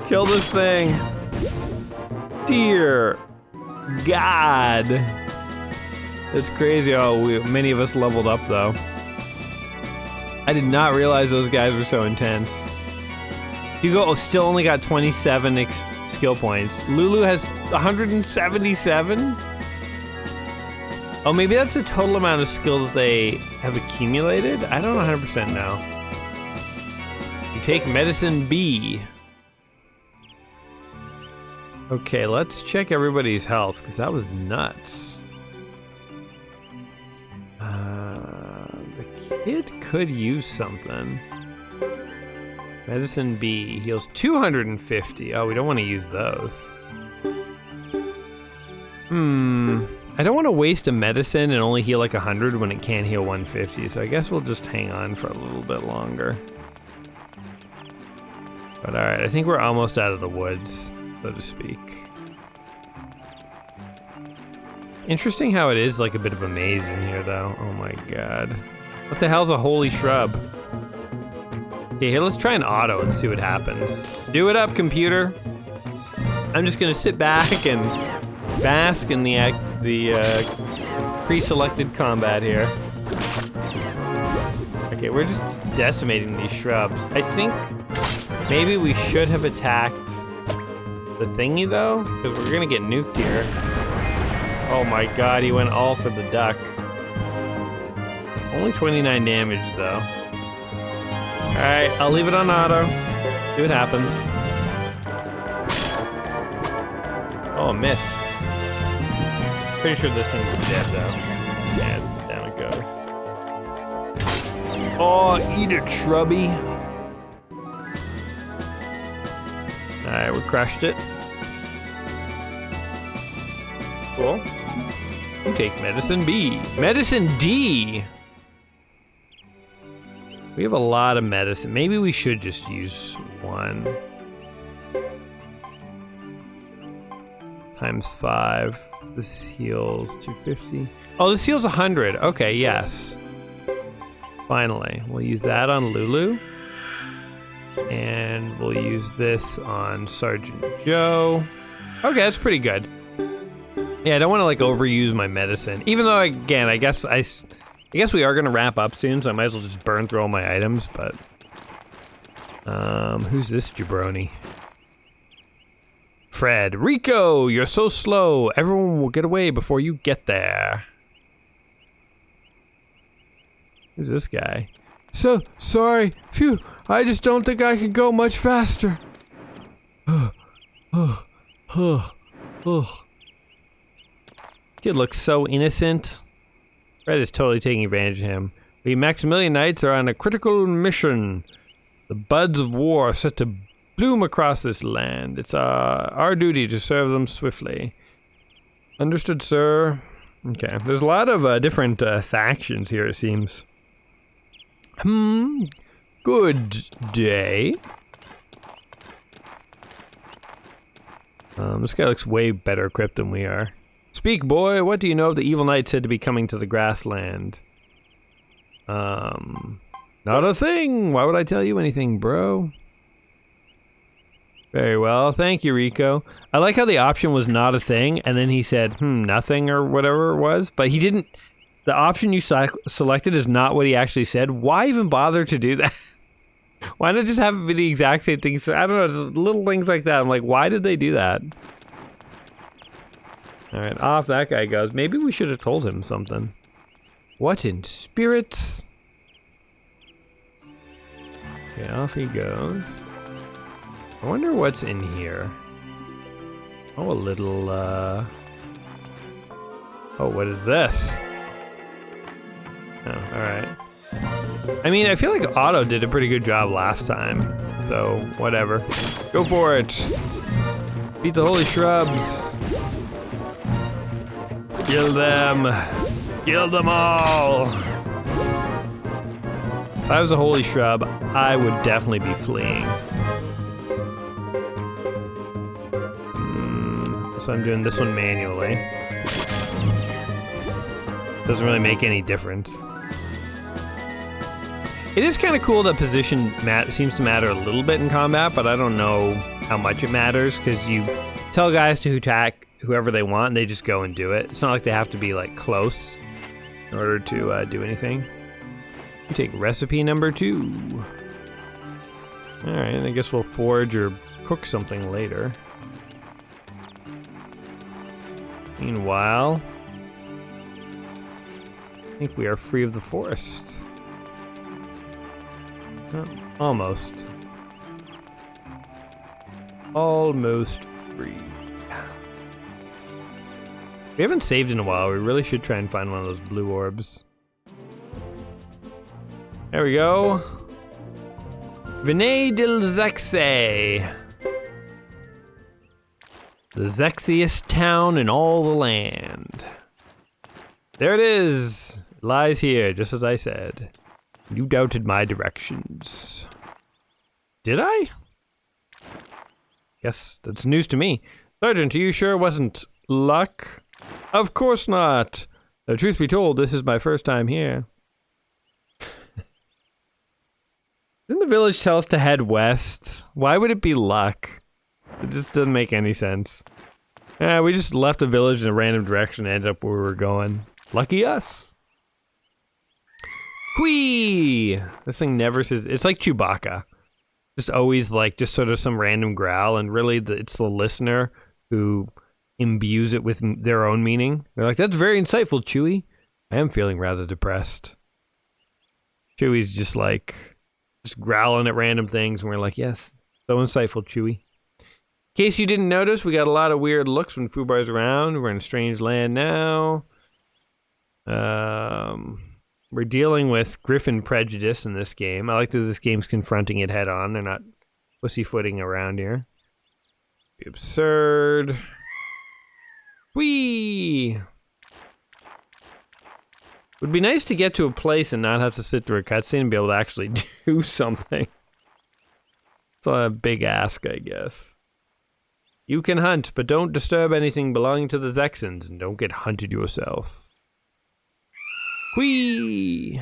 Kill this thing. Dear God. That's crazy. Oh, many of us leveled up though. I did not realize those guys were so intense. Hugo still only got 27 skill points. Lulu has 177? Oh, maybe that's the total amount of skill that they have accumulated? I don't 100% know. You take medicine B. Okay, let's check everybody's health, because that was nuts. It could use something. Medicine B heals 250. Oh, we don't want to use those. I don't want to waste a medicine and only heal like 100 when it can heal 150, so I guess we'll just hang on for a little bit longer. But alright, I think we're almost out of the woods, so to speak. Interesting how it is like a bit of a maze in here, though. Oh my god. What the hell's a holy shrub? Okay, here, let's try an auto and see what happens. Do it up, computer. I'm just gonna sit back and bask in the pre-selected combat here. Okay, we're just decimating these shrubs. I think maybe we should have attacked the thingy, though, because we're gonna get nuked here. Oh my god, he went all for the duck. Only 29 damage, though. Alright, I'll leave it on auto. See what happens. Oh, missed. Pretty sure this thing's dead, though. Yeah, down it goes. Oh, eat it, shrubby. Alright, we crushed it. Cool. You take medicine B. Medicine D! We have a lot of medicine. Maybe we should just use one. Times 5. This heals 250. Oh, this heals 100. Okay, yes. Finally. We'll use that on Lulu. And we'll use this on Sergeant Joe. Okay, that's pretty good. Yeah, I don't want to like overuse my medicine. Even though, again, I guess we are gonna wrap up soon, so I might as well just burn through all my items. But who's this jabroni? Fred, Rico, you're so slow. Everyone will get away before you get there. Who's this guy? So sorry. Phew. I just don't think I can go much faster. Kid looks so innocent. Fred is totally taking advantage of him. We Maximilian Knights are on a critical mission. The buds of war are set to bloom across this land. It's our duty to serve them swiftly. Understood, sir. Okay, there's a lot of different factions here, it seems. Good day. This guy looks way better equipped than we are. Speak, boy. What do you know of the evil knight said to be coming to the grassland? Not a thing. Why would I tell you anything, bro? Very well. Thank you, Rico. I like how the option was not a thing, and then he said, nothing or whatever it was, but he didn't. The option you selected is not what he actually said. Why even bother to do that? Why not just have it be the exact same thing? So, I don't know, just little things like that. I'm like, why did they do that? Alright, off that guy goes. Maybe we should have told him something. What in spirits? Okay, off he goes. I wonder what's in here. Oh, a little, Oh, what is this? Oh, alright. I mean, I feel like Otto did a pretty good job last time. So, whatever. Go for it! Beat the holy shrubs! Kill them! Kill them all! If I was a holy shrub, I would definitely be fleeing. So I'm doing this one manually. Doesn't really make any difference. It is kind of cool that position seems to matter a little bit in combat, but I don't know how much it matters, because you tell guys to attack whoever they want, and they just go and do it. It's not like they have to be, like, close in order to do anything. You take recipe number 2. Alright, I guess we'll forge or cook something later. Meanwhile, I think we are free of the forest. Almost. Almost free. We haven't saved in a while. We really should try and find one of those blue orbs. There we go. Vinay del Zexe. The zexiest town in all the land. There it is. It lies here, just as I said. You doubted my directions. Did I? Guess that's news to me. Sergeant, are you sure it wasn't luck? Of course not. The truth be told, this is my first time here. Didn't the village tell us to head west? Why would it be luck? It just doesn't make any sense. Yeah, we just left the village in a random direction and ended up where we were going. Lucky us. Whee! This thing never says... It's like Chewbacca. Just always like, just sort of some random growl, and really it's the listener who imbues it with their own meaning. They're like, that's very insightful, Chewie. I am feeling rather depressed. Chewie's just like... just growling at random things, and we're like, yes, so insightful, Chewie. In case you didn't notice, we got a lot of weird looks when Fubar's around. We're in a strange land now. We're dealing with Griffin prejudice in this game. I like that this game's confronting it head on. They're not pussyfooting around here. Be absurd. Whee! Would be nice to get to a place and not have to sit through a cutscene and be able to actually do something. It's a big ask, I guess. You can hunt, but don't disturb anything belonging to the Zexans, and don't get hunted yourself. Whee!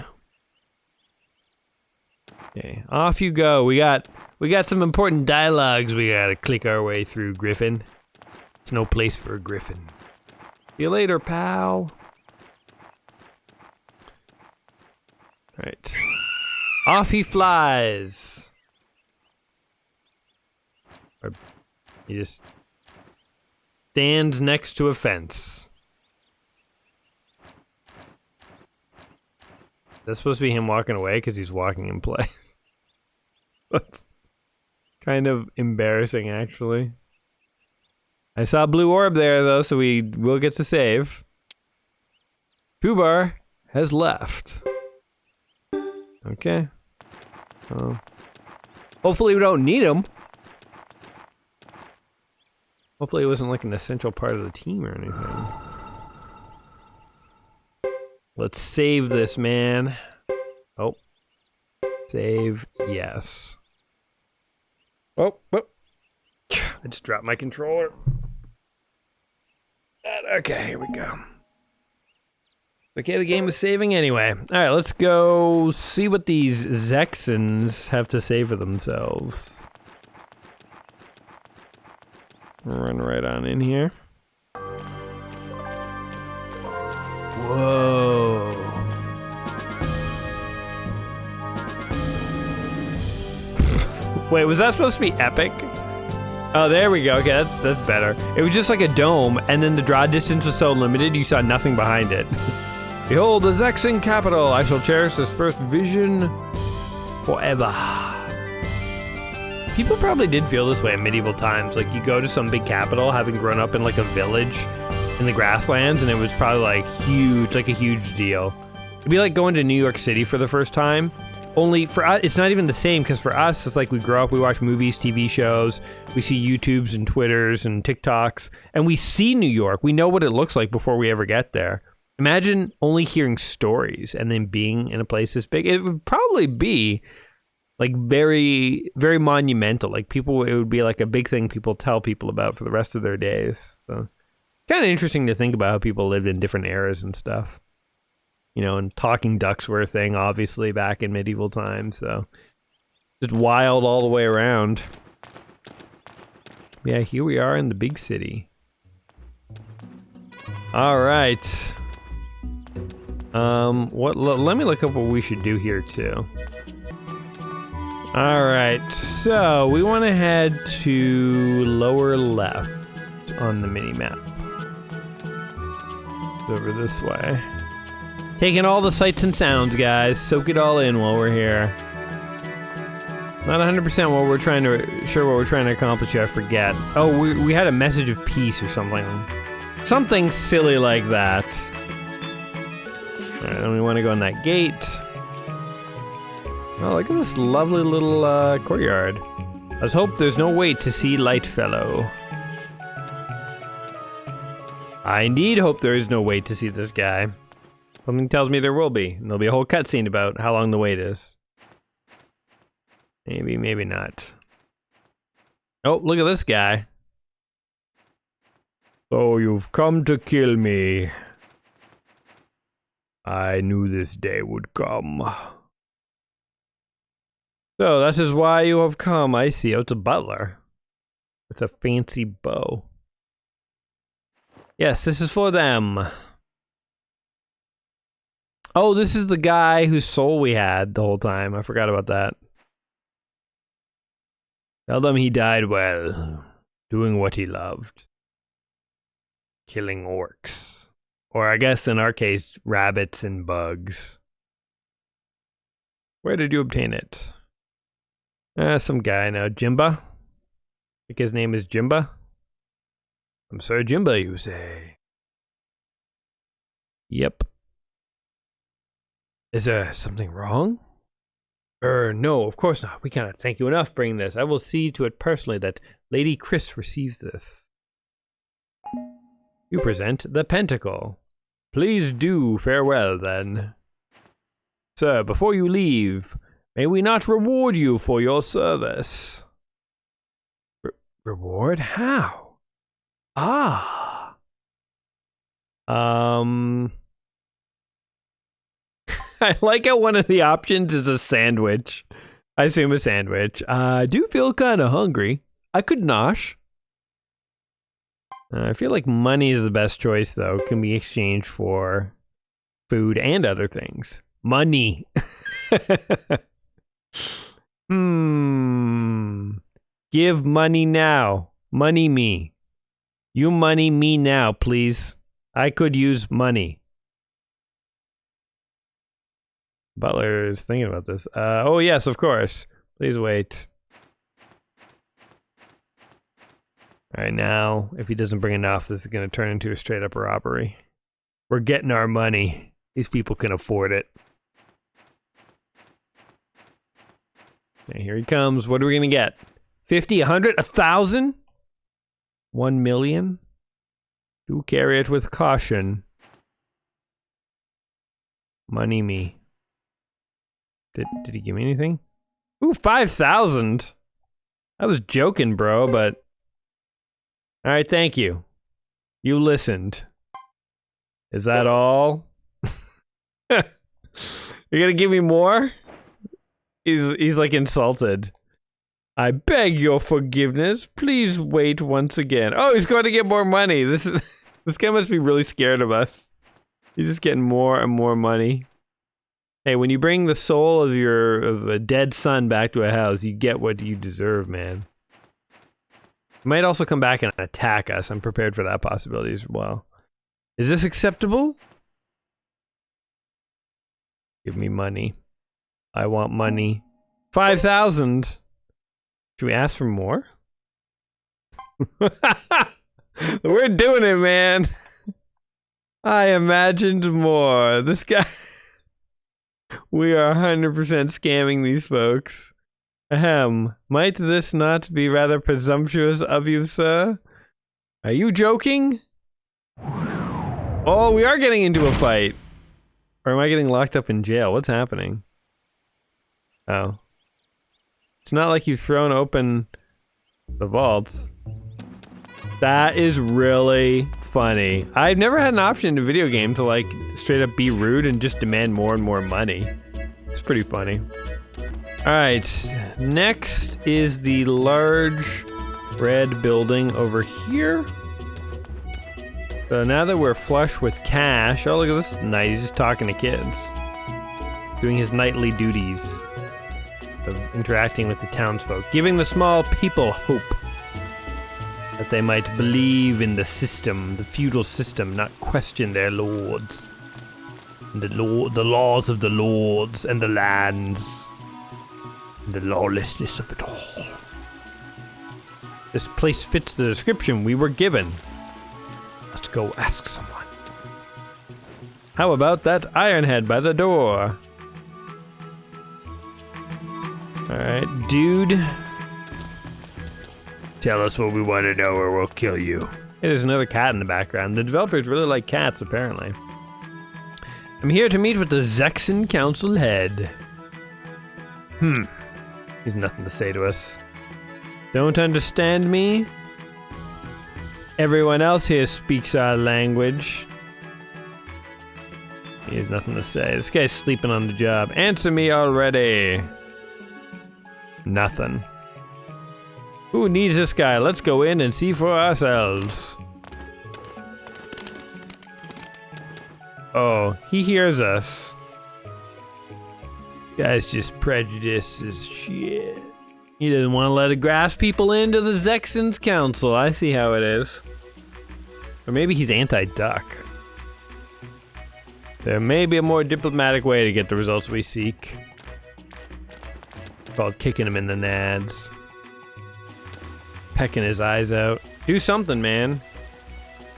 Okay, off you go. We got some important dialogues we gotta click our way through, Griffin. It's no place for a Griffin. See you later, pal. Right. Off he flies. He just stands next to a fence. That's supposed to be him walking away because he's walking in place. That's kind of embarrassing, actually. I saw a blue orb there, though, so we will get to save. Fubar has left. Okay. Hopefully we don't need him. Hopefully it wasn't like an essential part of the team or anything. Let's save this, man. Oh. Save, yes. Oh, oh. I just dropped my controller. Okay, here we go. Okay, the game is saving anyway. Alright, let's go see what these Zexans have to say for themselves. Run right on in here. Whoa. Wait, was that supposed to be epic? Oh, there we go. Okay, that's better. It was just like a dome, and then the draw distance was so limited, you saw nothing behind it. Behold, the Zexan capital. I shall cherish this first vision forever. People probably did feel this way in medieval times. Like, you go to some big capital, having grown up in like a village in the grasslands, and it was probably like huge, like a huge deal. It'd be like going to New York City for the first time. Only for us, it's not even the same, because for us, it's like we grow up, we watch movies, TV shows, we see YouTubes and Twitters and TikToks, and we see New York. We know what it looks like before we ever get there. Imagine only hearing stories and then being in a place this big. It would probably be like very, very monumental. Like people, it would be like a big thing people tell people about for the rest of their days. So kind of interesting to think about how people lived in different eras and stuff. You know, and talking ducks were a thing, obviously, back in medieval times. So just wild all the way around. Yeah, here we are in the big city. All right. Let me look up what we should do here too. All right, so we want to head to lower left on the mini map. Over this way. Taking all the sights and sounds, guys. Soak it all in while we're here. Not 100% what we're trying to accomplish here. I forget. Oh, we had a message of peace or something. Something silly like that. Alright, then we want to go on that gate. Oh, look at this lovely little courtyard. Let's hope there's no wait to see Lightfellow. I indeed hope there is no wait to see this guy. Something tells me there will be. And there'll be a whole cutscene about how long the wait is. Maybe, maybe not. Oh, look at this guy. So you've come to kill me. I knew this day would come. So, that is why you have come. I see. Oh, it's a butler. With a fancy bow. Yes, this is for them. Oh, this is the guy whose soul we had the whole time. I forgot about that. Tell them he died well, doing what he loved. Killing orcs. Or I guess in our case, rabbits and bugs. Where did you obtain it? Some guy now. Jimba? I think his name is Jimba. I'm Sir Jimba, you say? Yep. Is there something wrong? No, of course not. We cannot thank you enough for bringing this. I will see to it personally that Lady Chris receives this. You present the pentacle. Please do farewell, then. Sir, before you leave, may we not reward you for your service? Reward? How? Ah. I like how one of the options is a sandwich. I assume a sandwich. I do feel kind of hungry. I could nosh. I feel like money is the best choice, though. Can be exchanged for food and other things. Money. Give money now. Money me. You money me now, please. I could use money. Butler is thinking about this. Oh yes, of course. Please wait. Alright, now, if he doesn't bring enough, this is going to turn into a straight-up robbery. We're getting our money. These people can afford it. Okay, here he comes. What are we going to get? 50, 100, 1,000? 1 million? Do carry it with caution. Money me. Did he give me anything? Ooh, 5,000! I was joking, bro, but... Alright, thank you. You listened. Is that all? You're gonna give me more? He's like insulted. I beg your forgiveness. Please wait once again. Oh, he's going to get more money. This guy must be really scared of us. He's just getting more and more money. Hey, when you bring the soul of a dead son back to a house, you get what you deserve, man. He might also come back and attack us. I'm prepared for that possibility as well. Is this acceptable? Give me money. I want money. 5,000. Should we ask for more? We're doing it, man. I imagined more. This guy... We are 100% scamming these folks. Ahem. Might this not be rather presumptuous of you, sir? Are you joking? Oh, we are getting into a fight. Or am I getting locked up in jail? What's happening? Oh. It's not like you've thrown open the vaults. That is really funny. I've never had an option in a video game to like straight up be rude and just demand more and more money. It's pretty funny. Alright, next is the large red building over here. So now that we're flush with cash, oh look at this night, he's just talking to kids. Doing his nightly duties of interacting with the townsfolk, giving the small people hope that they might believe in the system, the feudal system, not question their lords. And the laws of the lords and the lands. And the lawlessness of it all. This place fits the description we were given. Let's go ask someone. How about that iron head by the door? dude. Tell us what we want to know or we'll kill you. Hey, there's another cat in the background. The developers really like cats, apparently. I'm here to meet with the Zexon Council head. He's nothing to say to us. Don't understand me? Everyone else here speaks our language. He has nothing to say. This guy's sleeping on the job. Answer me already. Nothing. Who needs this guy? Let's go in and see for ourselves. Oh, he hears us. Guy's just prejudiced as shit. He doesn't want to let the grass people into the Zexon's Council. I see how it is. Or maybe he's anti-duck. There may be a more diplomatic way to get the results we seek. It's called kicking him in the nads. Pecking his eyes out. Do something, man.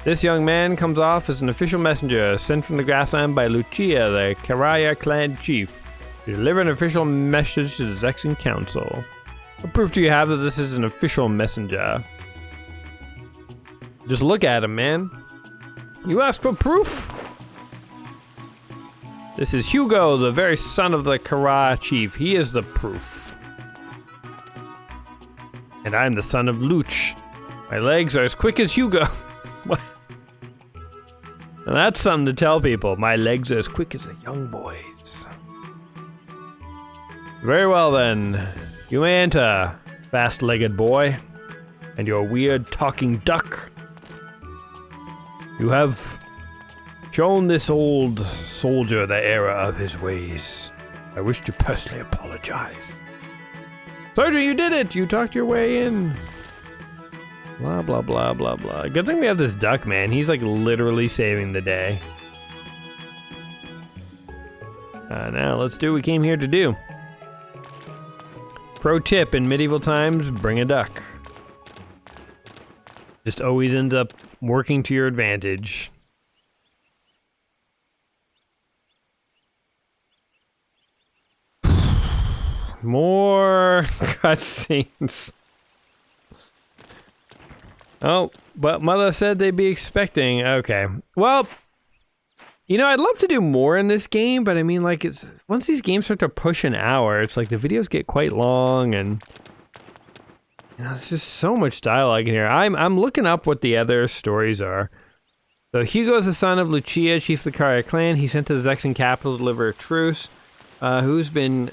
This young man comes off as an official messenger sent from the grassland by Lucia, the Karaya clan chief, to deliver an official message to the Zexon Council. What proof do you have that this is an official messenger? Just look at him, man. You ask for proof? This is Hugo, the very son of the Karaya chief. He is the proof. And I'm the son of Luch. My legs are as quick as Hugo. What? Now that's something to tell people. My legs are as quick as a young boy's. Very well then. You may enter, fast-legged boy, and your weird talking duck. You have shown this old soldier the error of his ways. I wish to personally apologize. Sergeant, you did it! You talked your way in. Blah, blah, blah, blah, blah. Good thing we have this duck, man. He's like literally saving the day. Now let's do what we came here to do. Pro tip, in medieval times, bring a duck. Just always ends up working to your advantage. More cutscenes. Oh, but Mother said they'd be expecting. Okay. Well, you know, I'd love to do more in this game, but I mean, like, it's once these games start to push an hour, it's like the videos get quite long, and you know, there's just so much dialogue in here. I'm looking up what the other stories are. So Hugo's the son of Lucia, chief of the Karaya clan. He sent to the Zexon capital to deliver a truce. Who's been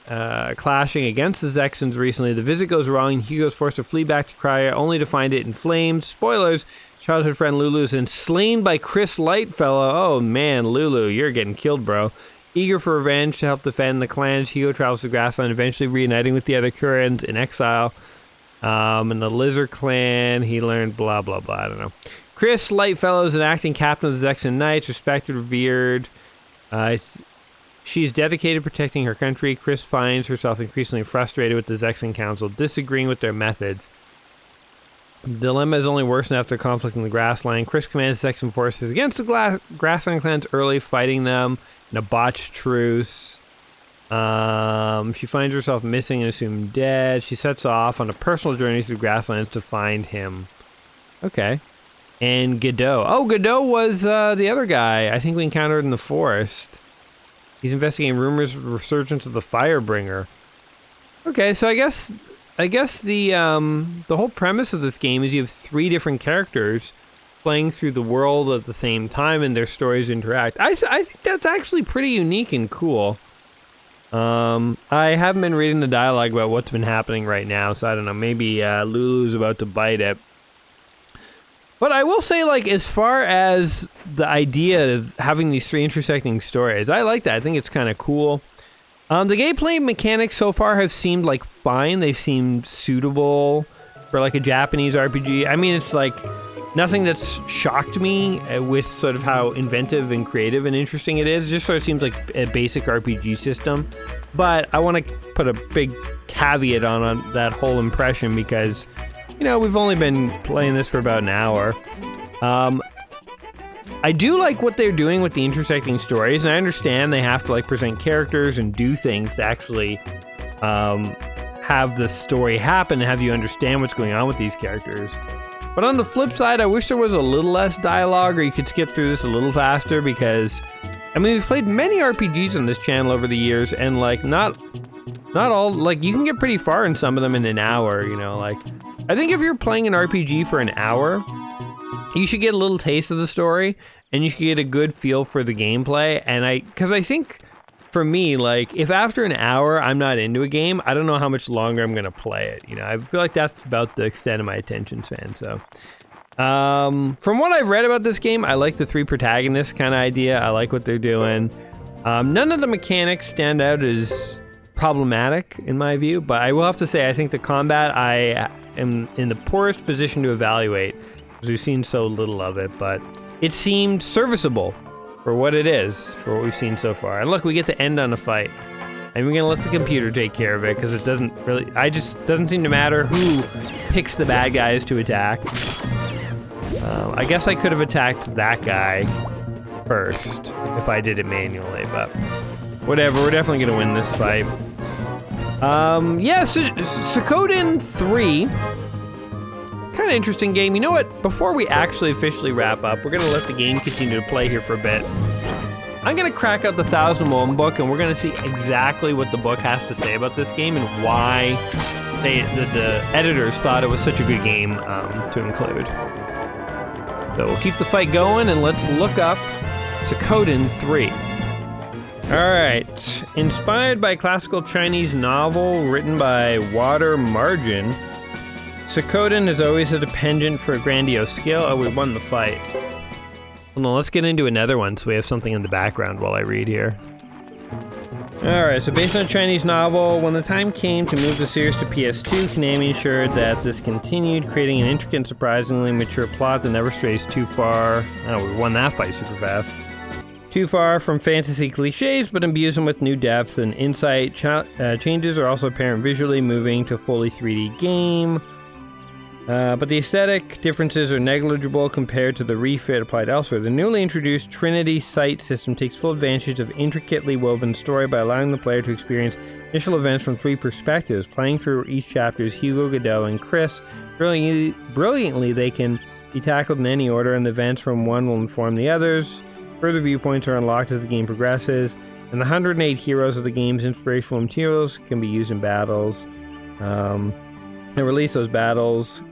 clashing against the Zexons recently. The visit goes wrong, and Hugo's forced to flee back to Karaya, only to find it in flames. Spoilers, childhood friend Lulu is then slain by Chris Lightfellow. Oh man, Lulu, you're getting killed, bro. Eager for revenge to help defend the clans, Hugo travels to Grassland, eventually reuniting with the other Kurans in exile. In the Lizard clan, he learned blah, blah, blah, I don't know. Chris Lightfellow is an acting captain of the Zexon Knights, respected, revered. She's dedicated to protecting her country. Chris finds herself increasingly frustrated with the Zexon Council, disagreeing with their methods. The dilemma is only worsened after conflict in the Grassland. Chris commands Zexon forces against the Grassland clans early, fighting them in a botched truce. She finds herself missing and assumed dead. She sets off on a personal journey through Grasslands to find him. Okay. And Godot. Oh, Godot was the other guy I think we encountered in the forest. He's investigating rumors of the resurgence of the Firebringer. Okay, so I guess the whole premise of this game is you have 3 different characters playing through the world at the same time, and their stories interact. I think that's actually pretty unique and cool. I haven't been reading the dialogue about what's been happening right now, so I don't know. Maybe Lulu's about to bite it. But I will say, like, as far as the idea of having these 3 intersecting stories, I like that. I think it's kind of cool. The gameplay mechanics so far have seemed, like, fine. They've seemed suitable for, like, a Japanese RPG. I mean, it's, like, nothing that's shocked me with sort of how inventive and creative and interesting it is. It just sort of seems like a basic RPG system. But I want to put a big caveat on that whole impression because, you know, we've only been playing this for about an hour. I do like what they're doing with the intersecting stories, and I understand they have to, like, present characters and do things to actually have the story happen and have you understand what's going on with these characters. But on the flip side, I wish there was a little less dialogue, or you could skip through this a little faster, because I mean, we've played many RPGs on this channel over the years, and like not all, like you can get pretty far in some of them in an hour, you know, like I think if you're playing an RPG for an hour, you should get a little taste of the story and you should get a good feel for the gameplay. And because I think for me, like if after an hour I'm not into a game, I don't know how much longer I'm gonna play it. You know, I feel like that's about the extent of my attention span. So from what I've read about this game, I like the 3 protagonists kind of idea. I like what they're doing. None of the mechanics stand out as problematic in my view, but I will have to say I think the combat I am in the poorest position to evaluate because we've seen so little of it, but it seemed serviceable for what it is, for what we've seen so far. And look, we get to end on a fight. And we're gonna let the computer take care of it because it doesn't seem to matter who picks the bad guys to attack. I guess I could have attacked that guy first if I did it manually, but whatever, we're definitely gonna win this fight. Yeah, Suikoden 3. Kind of interesting game. You know what? Before we actually officially wrap up, we're gonna let the game continue to play here for a bit. I'm gonna crack out the 1001 book, and we're gonna see exactly what the book has to say about this game and why the editors thought it was such a good game to include. So we'll keep the fight going, and let's look up Suikoden 3. Alright, inspired by a classical Chinese novel written by Water Margin, Suikoden has always had a penchant for grandiose skill. Oh, we won the fight. Well, no, let's get into another one so we have something in the background while I read here. Alright, so based on a Chinese novel, when the time came to move the series to PS2, Konami ensured that this continued, creating an intricate and surprisingly mature plot that never strays too far. Oh, we won that fight super fast. Too far from fantasy cliches, but imbues them with new depth and insight. Changes are also apparent visually, moving to a fully 3D game. But the aesthetic differences are negligible compared to the refit applied elsewhere. The newly introduced Trinity Sight system takes full advantage of intricately woven story by allowing the player to experience initial events from 3 perspectives. Playing through each chapter as Hugo, Godot, and Chris. Brilliantly, they can be tackled in any order, and the events from one will inform the others. Further viewpoints are unlocked as the game progresses, and the 108 heroes of the game's inspirational materials can be used in battles. And release those battles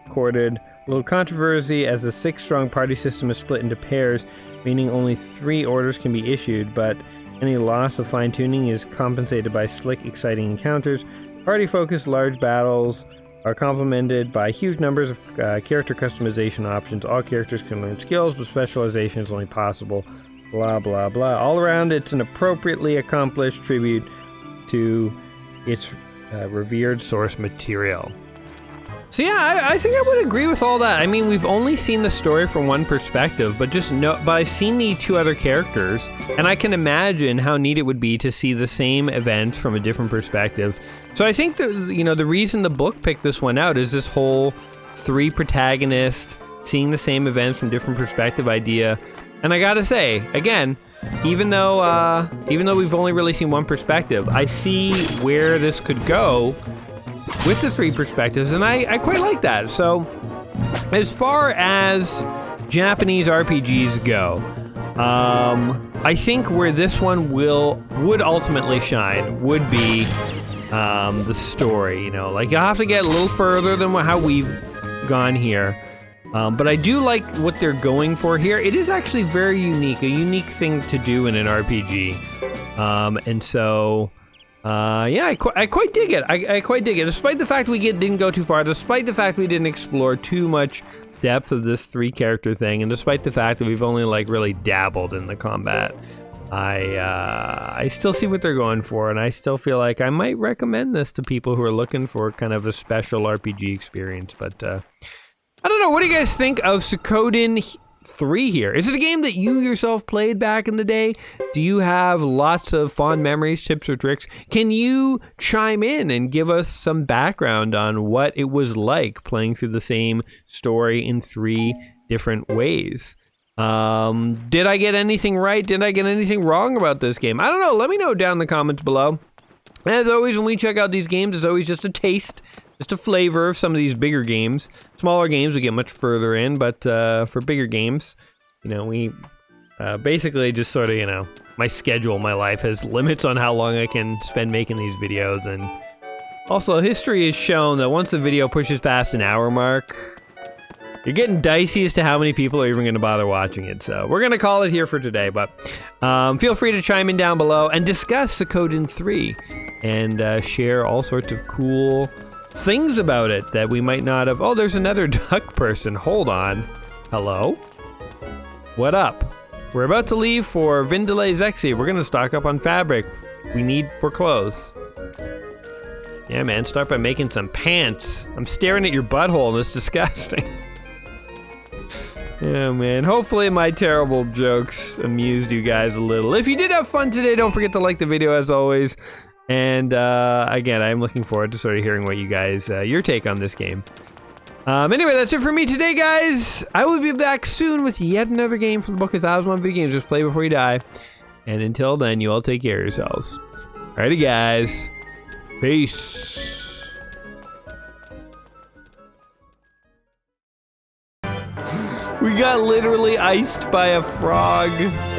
courted a little controversy as the 6-strong party system is split into pairs, meaning only 3 orders can be issued, but any loss of fine-tuning is compensated by slick, exciting encounters. Party-focused large battles are complemented by huge numbers of character customization options. All characters can learn skills, but specialization is only possible. Blah, blah, blah. All around, it's an appropriately accomplished tribute to its revered source material. So yeah, I think I would agree with all that. I mean, we've only seen the story from one perspective, but I've seen the 2 other characters, and I can imagine how neat it would be to see the same events from a different perspective. So I think that, you know, the reason the book picked this one out is this whole 3 protagonist seeing the same events from different perspective idea. And I gotta say, again, even though we've only really seen one perspective, I see where this could go with the 3 perspectives, and I quite like that. So, as far as Japanese RPGs go, I think where this one would ultimately shine would be the story. You know, like you'll have to get a little further than how we've gone here. But I do like what they're going for here. It is actually very unique, a unique thing to do in an RPG. And so, yeah, I quite dig it. I quite dig it. Despite the fact we didn't go too far, despite the fact we didn't explore too much depth of this 3-character thing, and despite the fact that we've only like really dabbled in the combat, I still see what they're going for, and I still feel like I might recommend this to people who are looking for kind of a special RPG experience. But I don't know, what do you guys think of Suikoden 3 here? Is it a game that you yourself played back in the day? Do you have lots of fond memories, tips, or tricks? Can you chime in and give us some background on what it was like playing through the same story in 3 different ways? Did I get anything right? Did I get anything wrong about this game? I don't know. Let me know down in the comments below. As always, when we check out these games, it's always just a taste, just a flavor of some of these bigger games. Smaller games we get much further in, but for bigger games, you know, we basically just sort of, you know, my schedule, my life has limits on how long I can spend making these videos, and also history has shown that once the video pushes past an hour mark, you're getting dicey as to how many people are even going to bother watching it. So we're going to call it here for today, but feel free to chime in down below and discuss Suikoden 3 and share all sorts of cool things about it that we might not have. Oh, there's another duck person. Hold on. Hello? What up? We're about to leave for Vindalay Zexi. We're going to stock up on fabric we need for clothes. Yeah, man, start by making some pants. I'm staring at your butthole and it's disgusting. Yeah, man. Hopefully my terrible jokes amused you guys a little. If you did have fun today, don't forget to like the video as always. And again, I'm looking forward to sort of hearing what you guys, your take on this game. Anyway, that's it for me today, guys. I will be back soon with yet another game from the book of 1001 Video Games. Just play before you die. And until then, you all take care of yourselves. Alrighty, guys. Peace. We got literally iced by a frog.